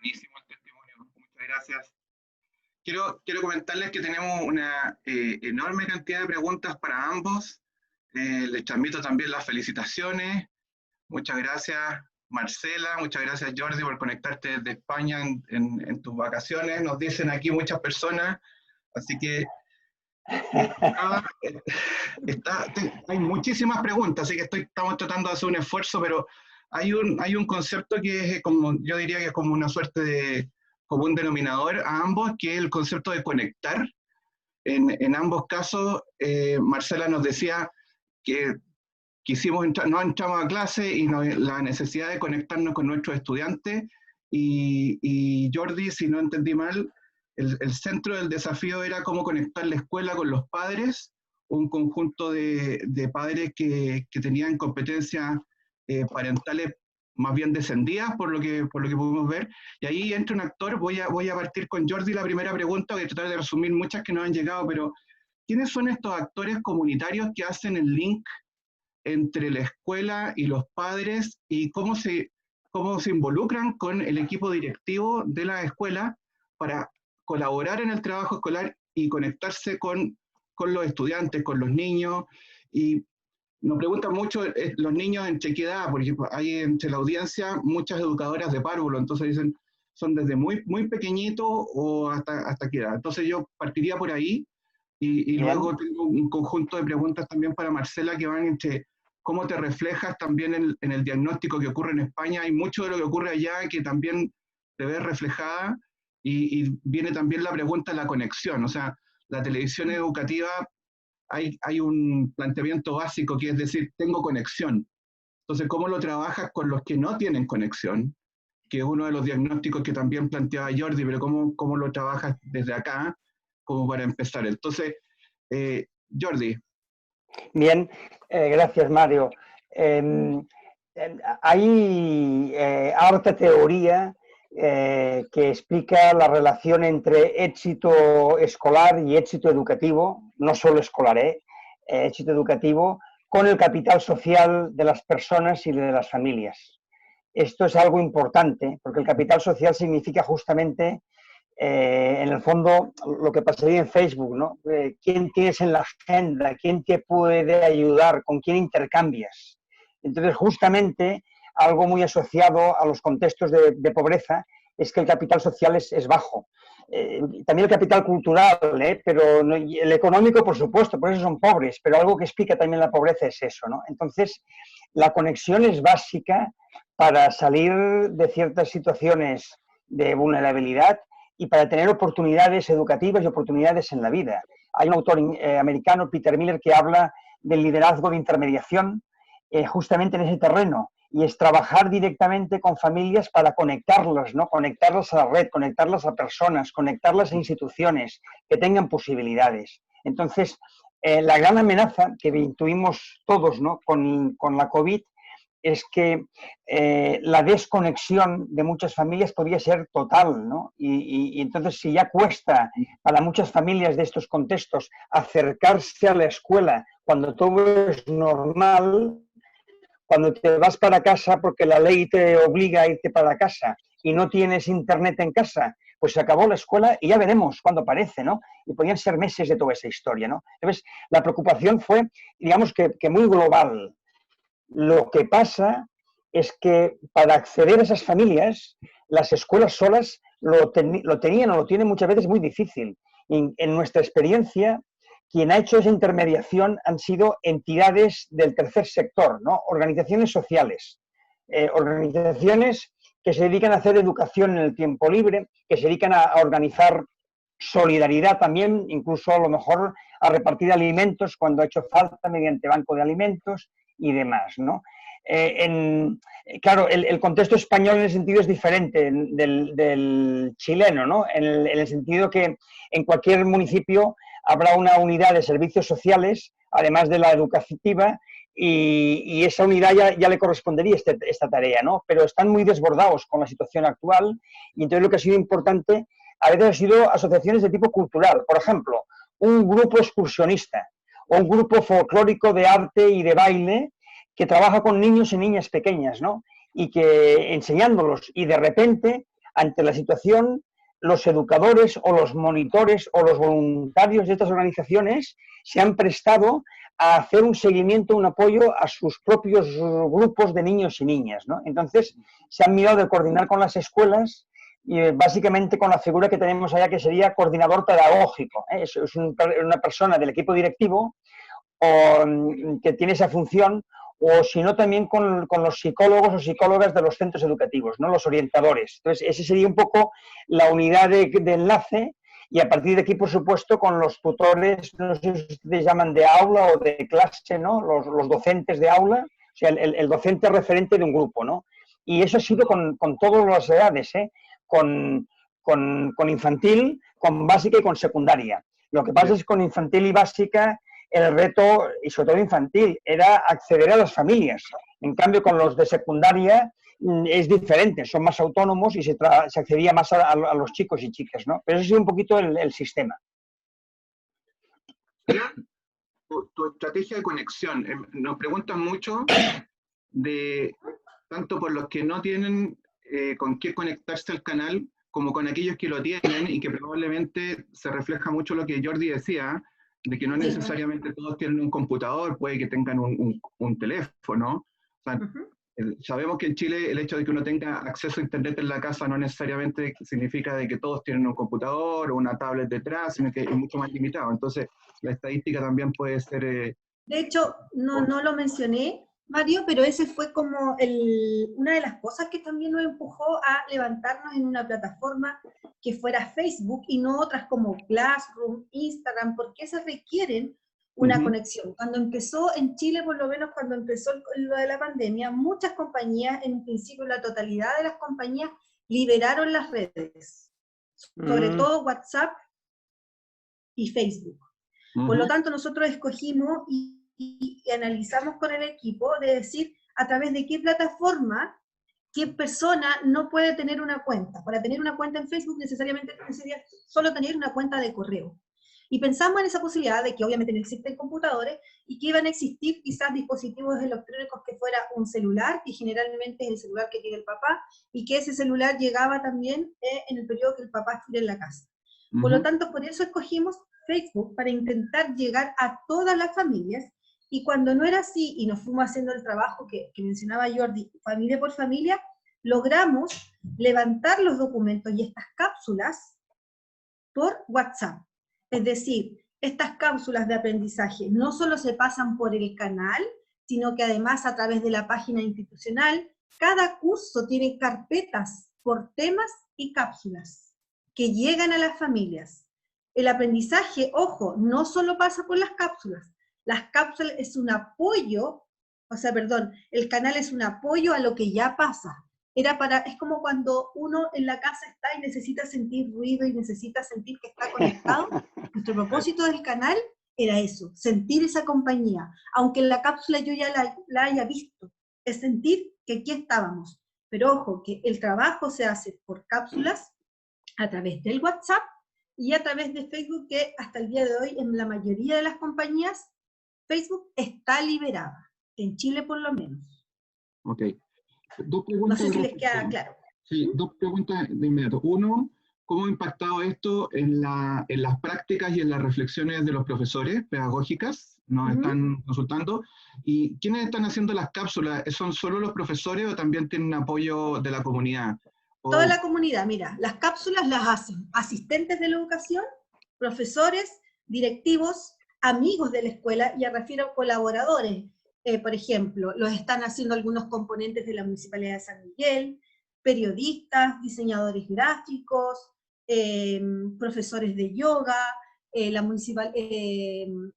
Buenísimo el testimonio, muchas gracias. Quiero comentarles que tenemos una enorme cantidad de preguntas para ambos. Les transmito también las felicitaciones. Muchas gracias, Marcela, muchas gracias, Jordi, por conectarte desde España en tus vacaciones. Nos dicen aquí muchas personas, así que hay muchísimas preguntas, así que estamos tratando de hacer un esfuerzo, pero hay un concepto que es como, yo diría que es como una suerte de común denominador a ambos, que es el concepto de conectar. En ambos casos, Marcela nos decía que no entramos a clase y la necesidad de conectarnos con nuestros estudiantes, y Jordi, si no entendí mal, el centro del desafío era cómo conectar la escuela con los padres, un conjunto de padres que tenían competencias parentales más bien descendidas, por lo que pudimos ver. Y ahí entra un actor. Voy a partir con Jordi la primera pregunta, voy a tratar de resumir muchas que nos han llegado, pero ¿quiénes son estos actores comunitarios que hacen el link entre la escuela y los padres, y cómo se involucran con el equipo directivo de la escuela para colaborar en el trabajo escolar y conectarse con los estudiantes, con los niños? Y nos preguntan mucho los niños entre qué edad, porque hay entre la audiencia muchas educadoras de párvulo, entonces dicen, son desde muy, muy pequeñitos o hasta qué edad. Entonces yo partiría por ahí, y luego tengo un conjunto de preguntas también para Marcela que van entre cómo te reflejas también en el diagnóstico que ocurre en España. Hay mucho de lo que ocurre allá que también te ves reflejada, y viene también la pregunta de la conexión. O sea, la televisión educativa, hay un planteamiento básico que es decir, tengo conexión. Entonces, ¿cómo lo trabajas con los que no tienen conexión? Que es uno de los diagnósticos que también planteaba Jordi, pero ¿cómo lo trabajas desde acá como para empezar? Entonces, Jordi.
Bien, gracias, Mario. Hay harta teoría que explica la relación entre éxito escolar y éxito educativo, no solo escolar, éxito educativo, con el capital social de las personas y de las familias. Esto es algo importante, porque el capital social significa justamente, en el fondo, lo que pasaría en Facebook, ¿no? ¿Quién tienes en la agenda? ¿Quién te puede ayudar? ¿Con quién intercambias? Entonces, justamente, algo muy asociado a los contextos de pobreza es que el capital social es bajo. También el capital cultural, pero no, el económico, por supuesto, por eso son pobres, pero algo que explica también la pobreza es eso, ¿no? Entonces, la conexión es básica para salir de ciertas situaciones de vulnerabilidad y para tener oportunidades educativas y oportunidades en la vida. Hay un autor americano, Peter Miller, que habla del liderazgo de intermediación justamente en ese terreno, y es trabajar directamente con familias para conectarlas, ¿no? Conectarlas a la red, conectarlas a personas, conectarlas a instituciones que tengan posibilidades. Entonces, la gran amenaza que intuimos todos, ¿no? con la COVID es que la desconexión de muchas familias podría ser total, ¿no? Y entonces, si ya cuesta para muchas familias de estos contextos acercarse a la escuela cuando todo es normal, cuando te vas para casa porque la ley te obliga a irte para casa y no tienes internet en casa, pues se acabó la escuela y ya veremos cuándo aparece, ¿no? Y podían ser meses de toda esa historia, ¿no? Entonces, la preocupación fue, digamos que muy global. Lo que pasa es que para acceder a esas familias, las escuelas solas lo tenían o lo tienen muchas veces muy difícil. En nuestra experiencia, quien ha hecho esa intermediación han sido entidades del tercer sector, ¿no? Organizaciones sociales, organizaciones que se dedican a hacer educación en el tiempo libre, que se dedican a organizar solidaridad también, incluso a lo mejor a repartir alimentos cuando ha hecho falta mediante banco de alimentos y demás, ¿no? Claro, el contexto español en ese sentido es diferente del chileno, ¿no? En el sentido que en cualquier municipio habrá una unidad de servicios sociales, además de la educativa, y esa unidad ya le correspondería esta tarea, ¿no? Pero están muy desbordados con la situación actual, y entonces lo que ha sido importante a veces han sido asociaciones de tipo cultural. Por ejemplo, un grupo excursionista o un grupo folclórico de arte y de baile que trabaja con niños y niñas pequeñas, ¿no? Y que enseñándolos, y de repente, ante la situación, los educadores o los monitores o los voluntarios de estas organizaciones se han prestado a hacer un seguimiento, un apoyo a sus propios grupos de niños y niñas, ¿no? Entonces, se han mirado de coordinar con las escuelas, y básicamente con la figura que tenemos allá, que sería coordinador pedagógico, ¿eh? Es una persona del equipo directivo que tiene esa función, o si no también con los psicólogos o psicólogas de los centros educativos, ¿no? Los orientadores. Entonces, esa sería un poco la unidad de enlace, y a partir de aquí, por supuesto, con los tutores, no sé si ustedes llaman de aula o de clase, ¿no? Los docentes de aula, o sea, el docente referente de un grupo, ¿no? Y eso ha sido con todas las edades, ¿eh? Con infantil, con básica y con secundaria. Lo que pasa es que con infantil y básica el reto, y sobre todo infantil, era acceder a las familias. En cambio, con los de secundaria es diferente, son más autónomos y se accedía más a los chicos y chicas, ¿no? Pero eso ha sido un poquito el sistema.
Tu estrategia de conexión. Nos preguntan mucho tanto por los que no tienen con qué conectarse al canal, como con aquellos que lo tienen, y que probablemente se refleja mucho lo que Jordi decía, de que no necesariamente todos tienen un computador, puede que tengan un teléfono. O sea, sabemos que en Chile el hecho de que uno tenga acceso a internet en la casa no necesariamente significa de que todos tienen un computador o una tablet detrás, sino que es mucho más limitado. Entonces, la estadística también puede ser...
De hecho, no lo mencioné, Mario, pero ese fue como una de las cosas que también nos empujó a levantarnos en una plataforma que fuera Facebook y no otras como Classroom, Instagram, porque esas requieren una conexión. Cuando empezó en Chile, por lo menos cuando empezó lo de la pandemia, muchas compañías, en principio la totalidad de las compañías, liberaron las redes, sobre todo WhatsApp y Facebook. Por lo tanto, nosotros escogimos y analizamos con el equipo de decir a través de qué plataforma, qué persona no puede tener una cuenta. Para tener una cuenta en Facebook necesariamente necesitaría solo tener una cuenta de correo. Y pensamos en esa posibilidad de que obviamente no existen computadores y que iban a existir quizás dispositivos electrónicos que fuera un celular, que generalmente es el celular que tiene el papá, y que ese celular llegaba también en el periodo que el papá estuviera en la casa. Por lo tanto, por eso escogimos Facebook, para intentar llegar a todas las familias. Y cuando no era así, y nos fuimos haciendo el trabajo que mencionaba Jordi, familia por familia, logramos levantar los documentos y estas cápsulas por WhatsApp. Es decir, estas cápsulas de aprendizaje no solo se pasan por el canal, sino que además a través de la página institucional, cada curso tiene carpetas por temas y cápsulas que llegan a las familias. El aprendizaje, ojo, no solo pasa por las cápsulas. Las cápsulas es un apoyo, el canal es un apoyo a lo que ya pasa. Es como cuando uno en la casa está y necesita sentir ruido y necesita sentir que está conectado. Nuestro propósito del canal era eso, sentir esa compañía. Aunque en la cápsula yo ya la haya visto, es sentir que aquí estábamos. Pero ojo, que el trabajo se hace por cápsulas, a través del WhatsApp y a través de Facebook, que hasta el día de hoy en la mayoría de las compañías Facebook está liberada, en Chile por lo menos.
Ok. Dos preguntas.
No sé si les queda claro.
Sí, dos preguntas de inmediato. Uno, ¿cómo ha impactado esto en las prácticas y en las reflexiones de los profesores pedagógicas? Nos están consultando. ¿Y quiénes están haciendo las cápsulas? ¿Son solo los profesores o también tienen apoyo de la comunidad?
Toda la comunidad, mira, las cápsulas las hacen asistentes de la educación, profesores, directivos, amigos de la escuela, y me refiero a colaboradores. Por ejemplo, los están haciendo algunos componentes de la Municipalidad de San Miguel, periodistas, diseñadores gráficos, profesores de yoga,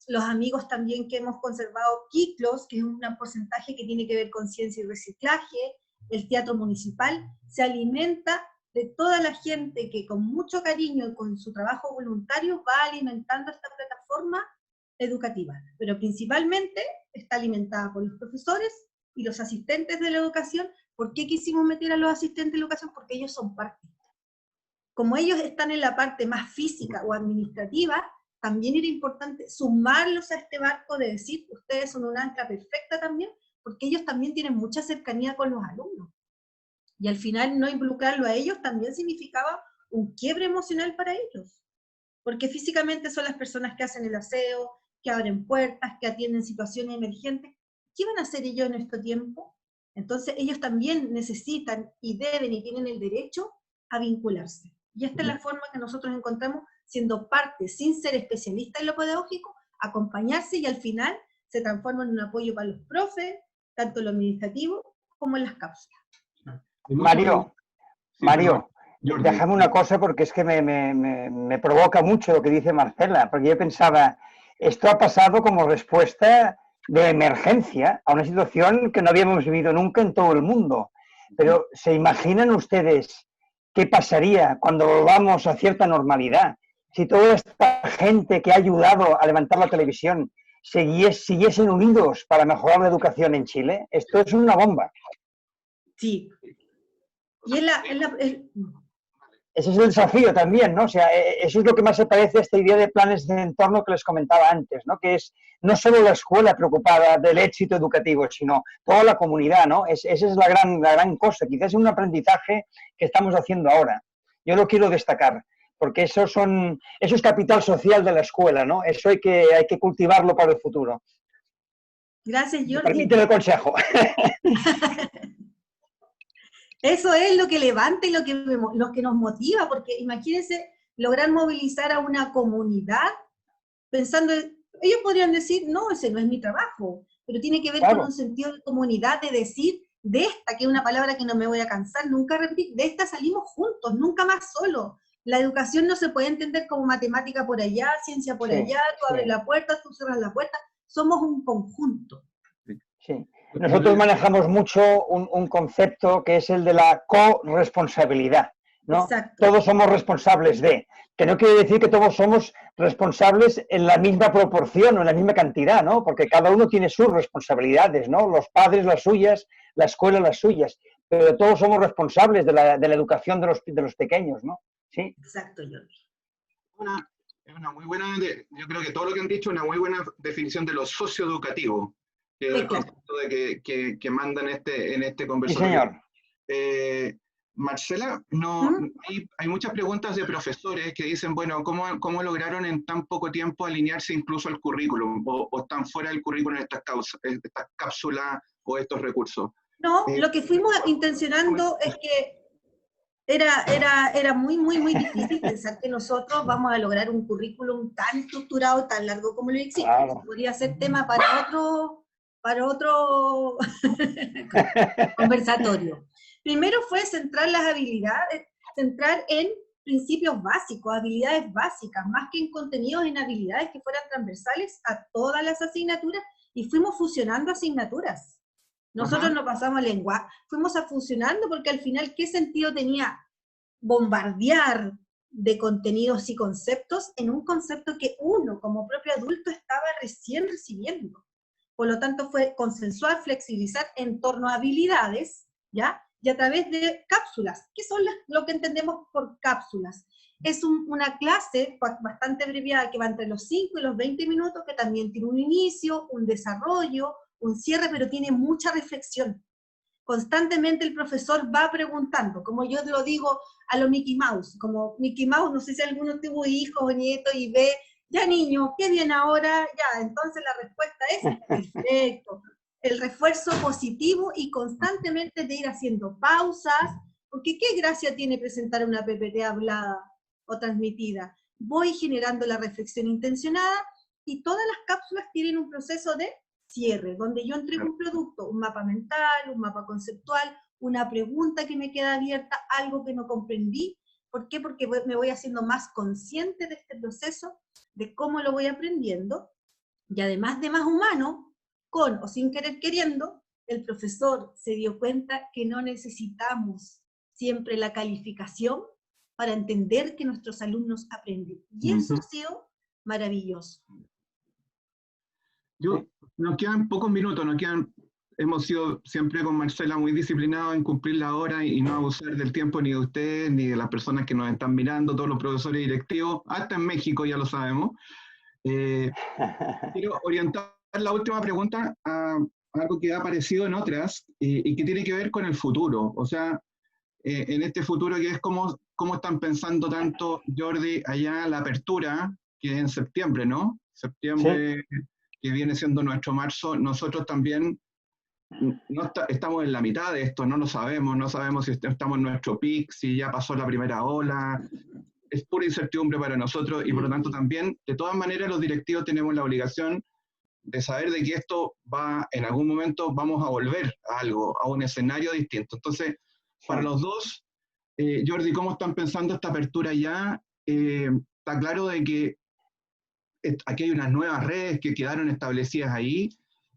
los amigos también que hemos conservado Kiklos, que es un porcentaje que tiene que ver con ciencia y reciclaje. El teatro municipal se alimenta de toda la gente que con mucho cariño y con su trabajo voluntario va alimentando esta plataforma educativa, pero principalmente está alimentada por los profesores y los asistentes de la educación. ¿Por qué quisimos meter a los asistentes de la educación? Porque ellos son parte. Como ellos están en la parte más física o administrativa, también era importante sumarlos a este barco de decir, ustedes son un ancla perfecta también, porque ellos también tienen mucha cercanía con los alumnos. Y al final no involucrarlo a ellos también significaba un quiebre emocional para ellos. Porque físicamente son las personas que hacen el aseo, que abren puertas, que atienden situaciones emergentes. ¿Qué van a hacer ellos en este tiempo? Entonces ellos también necesitan y deben y tienen el derecho a vincularse. Y esta es la forma que nosotros encontramos, siendo parte, sin ser especialista en lo pedagógico, acompañarse y al final se transforma en un apoyo para los profes, tanto en lo administrativo como en las cápsulas.
Mario, déjame una cosa porque es que me provoca mucho lo que dice Marcela, porque yo pensaba, esto ha pasado como respuesta de emergencia a una situación que no habíamos vivido nunca en todo el mundo. Pero ¿se imaginan ustedes qué pasaría cuando volvamos a cierta normalidad? Si toda esta gente que ha ayudado a levantar la televisión siguiesen unidos para mejorar la educación en Chile, esto es una bomba.
Sí. Y
ese es el desafío también, ¿no? O sea, eso es lo que más se parece a esta idea de planes de entorno que les comentaba antes, ¿no? Que es no solo la escuela preocupada del éxito educativo, sino toda la comunidad, ¿no? Esa es la gran cosa. Quizás es un aprendizaje que estamos haciendo ahora. Yo lo quiero destacar, porque eso es capital social de la escuela, ¿no? Eso hay que cultivarlo para el futuro.
Gracias, Jordi.
Permíteme el consejo.
Eso es lo que levanta y lo que nos motiva, porque imagínense lograr movilizar a una comunidad pensando, ellos podrían decir, no, ese no es mi trabajo, pero tiene que ver con un sentido de comunidad, de decir, de esta, que es una palabra que no me voy a cansar, nunca repetir, de esta salimos juntos, nunca más solos. La educación no se puede entender como matemática por allá, ciencia por allá, tú abres la puerta, tú cierras la puerta, somos un conjunto.
Sí. Nosotros manejamos mucho un concepto que es el de la corresponsabilidad, ¿no? Exacto. Todos somos responsables de, que no quiere decir que todos somos responsables en la misma proporción o en la misma cantidad, ¿no? Porque cada uno tiene sus responsabilidades, ¿no? Los padres las suyas, la escuela las suyas, pero todos somos responsables de la educación de los pequeños, ¿no? Sí.
Exacto, Jordi.
Es una muy buena, yo creo que todo lo que han dicho es una muy buena definición de lo socioeducativo. Que es el concepto de que mandan en este conversatorio.
Sí, señor.
Marcela, hay muchas preguntas de profesores que dicen, bueno, ¿cómo lograron en tan poco tiempo alinearse incluso al currículum? ¿O están fuera del currículum estas cápsulas o estos recursos?
No, lo que fuimos intencionando es que era muy, muy, muy difícil pensar que nosotros vamos a lograr un currículum tan estructurado, tan largo como lo existe. Claro. Podría ser tema para otro conversatorio. Primero fue centrar las habilidades, centrar en principios básicos, habilidades básicas, más que en contenidos, en habilidades que fueran transversales a todas las asignaturas, y fuimos fusionando asignaturas. Nosotros no pasamos lenguaje, fuimos fusionando porque al final, ¿qué sentido tenía bombardear de contenidos y conceptos en un concepto que uno, como propio adulto, estaba recién recibiendo? Por lo tanto, fue consensuar, flexibilizar en torno a habilidades, ¿ya? Y a través de cápsulas. ¿Qué son lo que entendemos por cápsulas? Es una clase bastante abreviada que va entre los 5 y los 20 minutos, que también tiene un inicio, un desarrollo, un cierre, pero tiene mucha reflexión. Constantemente el profesor va preguntando, como yo lo digo a lo Mickey Mouse, como Mickey Mouse, no sé si alguno tuvo hijos o nietos y ve, ya niño, ¿qué viene ahora? Ya, entonces la respuesta es perfecto. El refuerzo positivo y constantemente de ir haciendo pausas, porque ¿qué gracia tiene presentar una PPT hablada o transmitida? Voy generando la reflexión intencionada y todas las cápsulas tienen un proceso de cierre, donde yo entrego un producto, un mapa mental, un mapa conceptual, una pregunta que me queda abierta, algo que no comprendí. ¿Por qué? Porque me voy haciendo más consciente de este proceso, de cómo lo voy aprendiendo, y además de más humano, con o sin querer queriendo, el profesor se dio cuenta que no necesitamos siempre la calificación para entender que nuestros alumnos aprenden. Y eso ha sido maravilloso.
Nos quedan pocos minutos, hemos sido siempre con Marcela muy disciplinados en cumplir la hora y no abusar del tiempo ni de ustedes, ni de las personas que nos están mirando, todos los profesores directivos, hasta en México ya lo sabemos. Quiero orientar la última pregunta a algo que ha aparecido en otras y que tiene que ver con el futuro. O sea, en este futuro que es cómo están pensando tanto, Jordi, allá la apertura, que es en septiembre, ¿no? Septiembre, sí, que viene siendo nuestro marzo. Nosotros también estamos en la mitad de esto, no lo sabemos, no sabemos si estamos en nuestro pic, si ya pasó la primera ola. Es pura incertidumbre para nosotros y por lo tanto también, de todas maneras, los directivos tenemos la obligación de saber de que esto va, en algún momento vamos a volver a algo, a un escenario distinto. Entonces, para los dos, Jordi, ¿cómo están pensando esta apertura ya? Está claro de que aquí hay unas nuevas redes que quedaron establecidas ahí,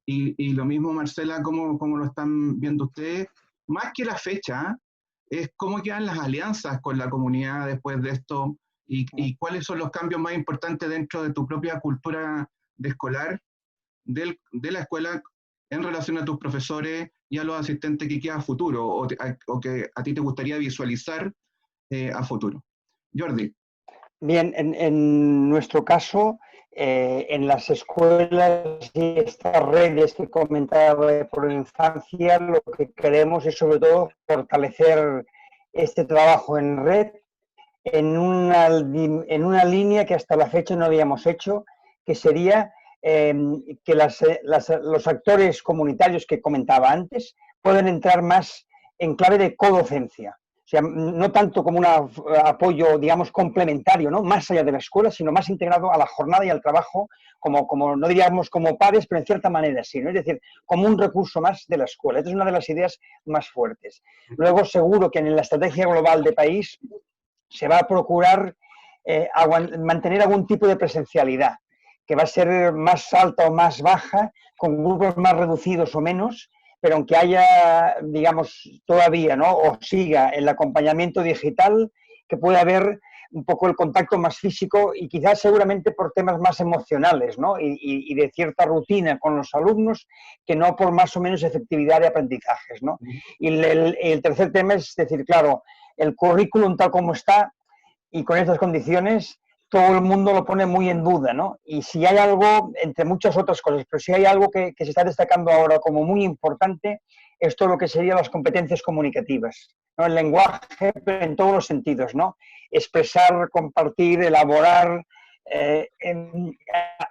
y lo mismo, Marcela, ¿cómo lo están viendo ustedes? Más que la fecha, es cómo quedan las alianzas con la comunidad después de esto, y cuáles son los cambios más importantes dentro de tu propia cultura de escolar, de la escuela, en relación a tus profesores y a los asistentes que queda a futuro, o que a ti te gustaría visualizar a futuro. Jordi.
Bien, en nuestro caso, en las escuelas y estas redes que comentaba por la infancia, lo que queremos es sobre todo fortalecer este trabajo en red en una línea que hasta la fecha no habíamos hecho, que sería que los actores comunitarios que comentaba antes pueden entrar más en clave de codocencia. O sea, no tanto como un apoyo, digamos, complementario, ¿no? Más allá de la escuela, sino más integrado a la jornada y al trabajo, como no diríamos como pares, pero en cierta manera sí, ¿no? Es decir, como un recurso más de la escuela. Esta es una de las ideas más fuertes. Luego, seguro que en la estrategia global de país se va a procurar mantener algún tipo de presencialidad, que va a ser más alta o más baja, con grupos más reducidos o menos, pero aunque haya, digamos, todavía, ¿no? O siga el acompañamiento digital, que pueda haber un poco el contacto más físico y quizás seguramente por temas más emocionales, ¿no? Y de cierta rutina con los alumnos, que no por más o menos efectividad de aprendizajes, ¿no? Y el tercer tema es decir, claro, el currículum tal como está y con estas condiciones, todo el mundo lo pone muy en duda, ¿no? Y si hay algo, entre muchas otras cosas, pero si hay algo que se está destacando ahora como muy importante, es todo lo que serían las competencias comunicativas, ¿no? El lenguaje, pero en todos los sentidos, ¿no? Expresar, compartir, elaborar,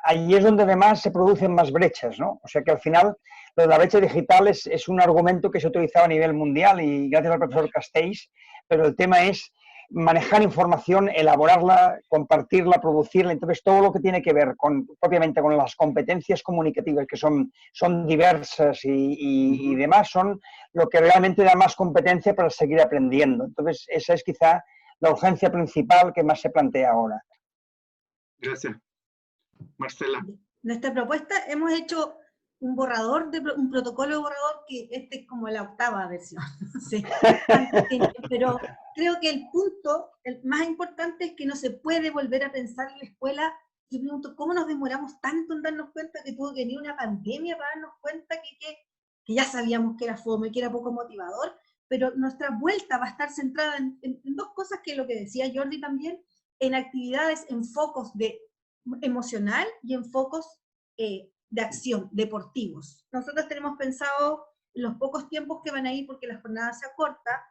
ahí es donde además se producen más brechas, ¿no? O sea que al final, lo de la brecha digital es un argumento que se ha utilizado a nivel mundial y gracias al profesor Castells, pero el tema es manejar información, elaborarla, compartirla, producirla. Entonces, todo lo que tiene que ver propiamente con las competencias comunicativas, que son diversas y demás, son lo que realmente da más competencia para seguir aprendiendo. Entonces, esa es quizá la urgencia principal que más se plantea ahora.
Gracias. Marcela.
Nuestra propuesta, hemos hecho un borrador, un protocolo de borrador, que este es como la 8ª versión. Sí. Pero creo que el punto el más importante es que no se puede volver a pensar en la escuela. Yo pregunto, ¿cómo nos demoramos tanto en darnos cuenta que tuvo que venir una pandemia para darnos cuenta que ya sabíamos que era fome, que era poco motivador? Pero nuestra vuelta va a estar centrada en dos cosas, que es lo que decía Jordi también, en actividades, en focos emocional y en focos de acción, deportivos. Nosotros tenemos pensado los pocos tiempos que van a ir, porque la jornada se acorta,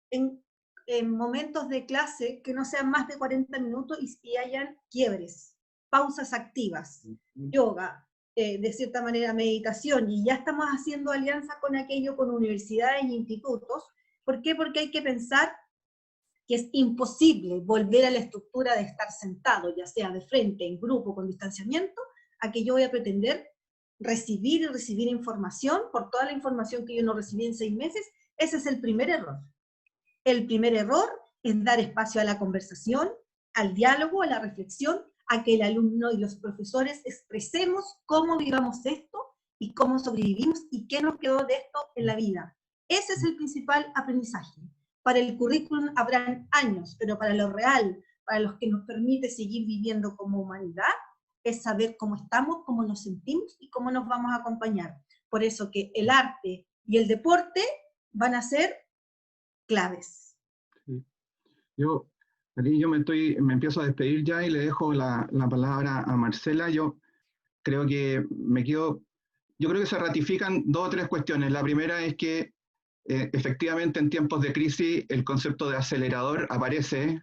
en momentos de clase que no sean más de 40 minutos y hayan quiebres, pausas activas, yoga, de cierta manera meditación, y ya estamos haciendo alianza con aquello, con universidades y institutos. ¿Por qué? Porque hay que pensar que es imposible volver a la estructura de estar sentado, ya sea de frente, en grupo, con distanciamiento, a que yo voy a pretender recibir y recibir información por toda la información que yo no recibí en 6 meses. Ese es el primer error. El primer error es dar espacio a la conversación, al diálogo, a la reflexión, a que el alumno y los profesores expresemos cómo vivamos esto y cómo sobrevivimos y qué nos quedó de esto en la vida. Ese es el principal aprendizaje. Para el currículum habrán años, pero para lo real, para los que nos permite seguir viviendo como humanidad, es saber cómo estamos, cómo nos sentimos y cómo nos vamos a acompañar. Por eso que el arte y el deporte van a ser claves.
Sí. Yo me empiezo a despedir ya y le dejo la palabra a Marcela. Yo creo que yo creo que se ratifican 2 o 3 cuestiones. La primera es que efectivamente en tiempos de crisis el concepto de acelerador aparece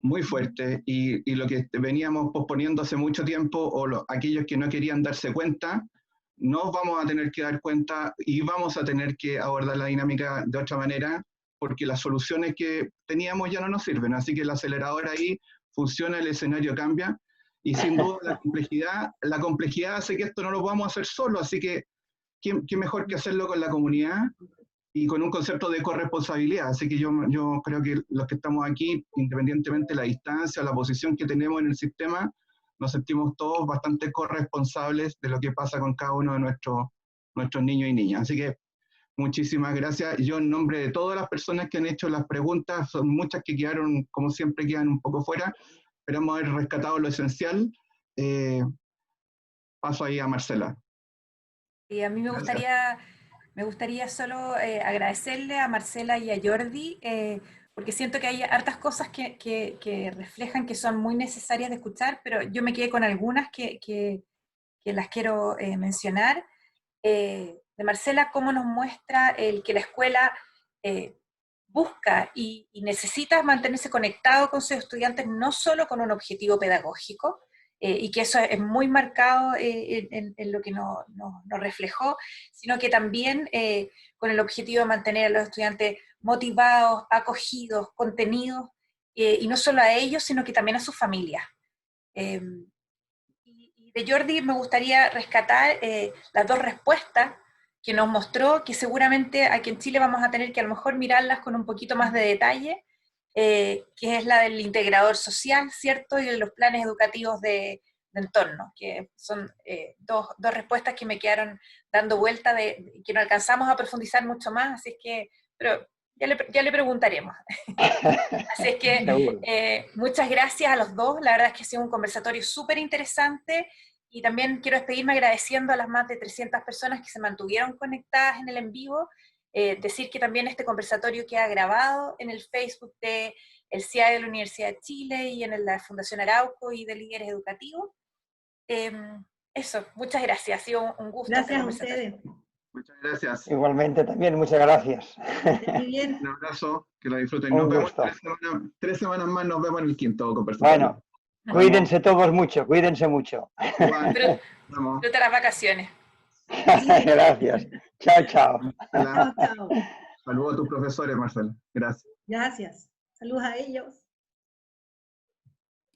muy fuerte y lo que veníamos posponiendo hace mucho tiempo, o aquellos que no querían darse cuenta, nos vamos a tener que dar cuenta y vamos a tener que abordar la dinámica de otra manera, porque las soluciones que teníamos ya no nos sirven. Así que el acelerador ahí funciona, el escenario cambia, y sin duda la complejidad hace que esto no lo vamos a hacer solo, así que qué mejor que hacerlo con la comunidad y con un concepto de corresponsabilidad. Así que yo creo que los que estamos aquí, independientemente de la distancia o la posición que tenemos en el sistema, nos sentimos todos bastante corresponsables de lo que pasa con cada uno de nuestros niños y niñas. Así que muchísimas gracias. Yo en nombre de todas las personas que han hecho las preguntas, son muchas que quedaron, como siempre, quedan un poco fuera, esperamos haber rescatado lo esencial. Paso ahí a Marcela.
Y a mí me gustaría solo agradecerle a Marcela y a Jordi, porque siento que hay hartas cosas que reflejan que son muy necesarias de escuchar, pero yo me quedé con algunas que las quiero mencionar. De Marcela, cómo nos muestra el que la escuela busca y necesita mantenerse conectado con sus estudiantes, no solo con un objetivo pedagógico, y que eso es muy marcado en lo que nos reflejó, sino que también con el objetivo de mantener a los estudiantes motivados, acogidos, contenidos, y no solo a ellos, sino que también a sus familias. Y de Jordi me gustaría rescatar las 2 respuestas que nos mostró, que seguramente aquí en Chile vamos a tener que a lo mejor mirarlas con un poquito más de detalle, que es la del integrador social, ¿cierto? Y de los planes educativos de entorno, que son 2 respuestas que me quedaron dando vuelta, que no alcanzamos a profundizar mucho más, así es que, pero ya le preguntaremos. Así es que muchas gracias a los 2, la verdad es que ha sido un conversatorio súper interesante, y también quiero despedirme agradeciendo a las más de 300 personas que se mantuvieron conectadas en el en vivo. Decir que también este conversatorio queda grabado en el Facebook del CIAE de la Universidad de Chile y en la Fundación Arauco y de Líderes Educativos. Eso, muchas gracias, ha sido un gusto.
Gracias a ustedes.
Muchas gracias.
Igualmente también, muchas gracias.
Muy bien.
Un abrazo, que lo disfruten.
Un
Nos vemos
gusto.
3 semanas más, nos vemos en el 5º conversatorio.
Bueno, cuídense todos mucho, cuídense mucho.
Disfruta las vacaciones.
Gracias. Chao, chao.
Chao, chao.
Saludos a tus profesores, Marcela. Gracias.
Gracias. Saludos a ellos.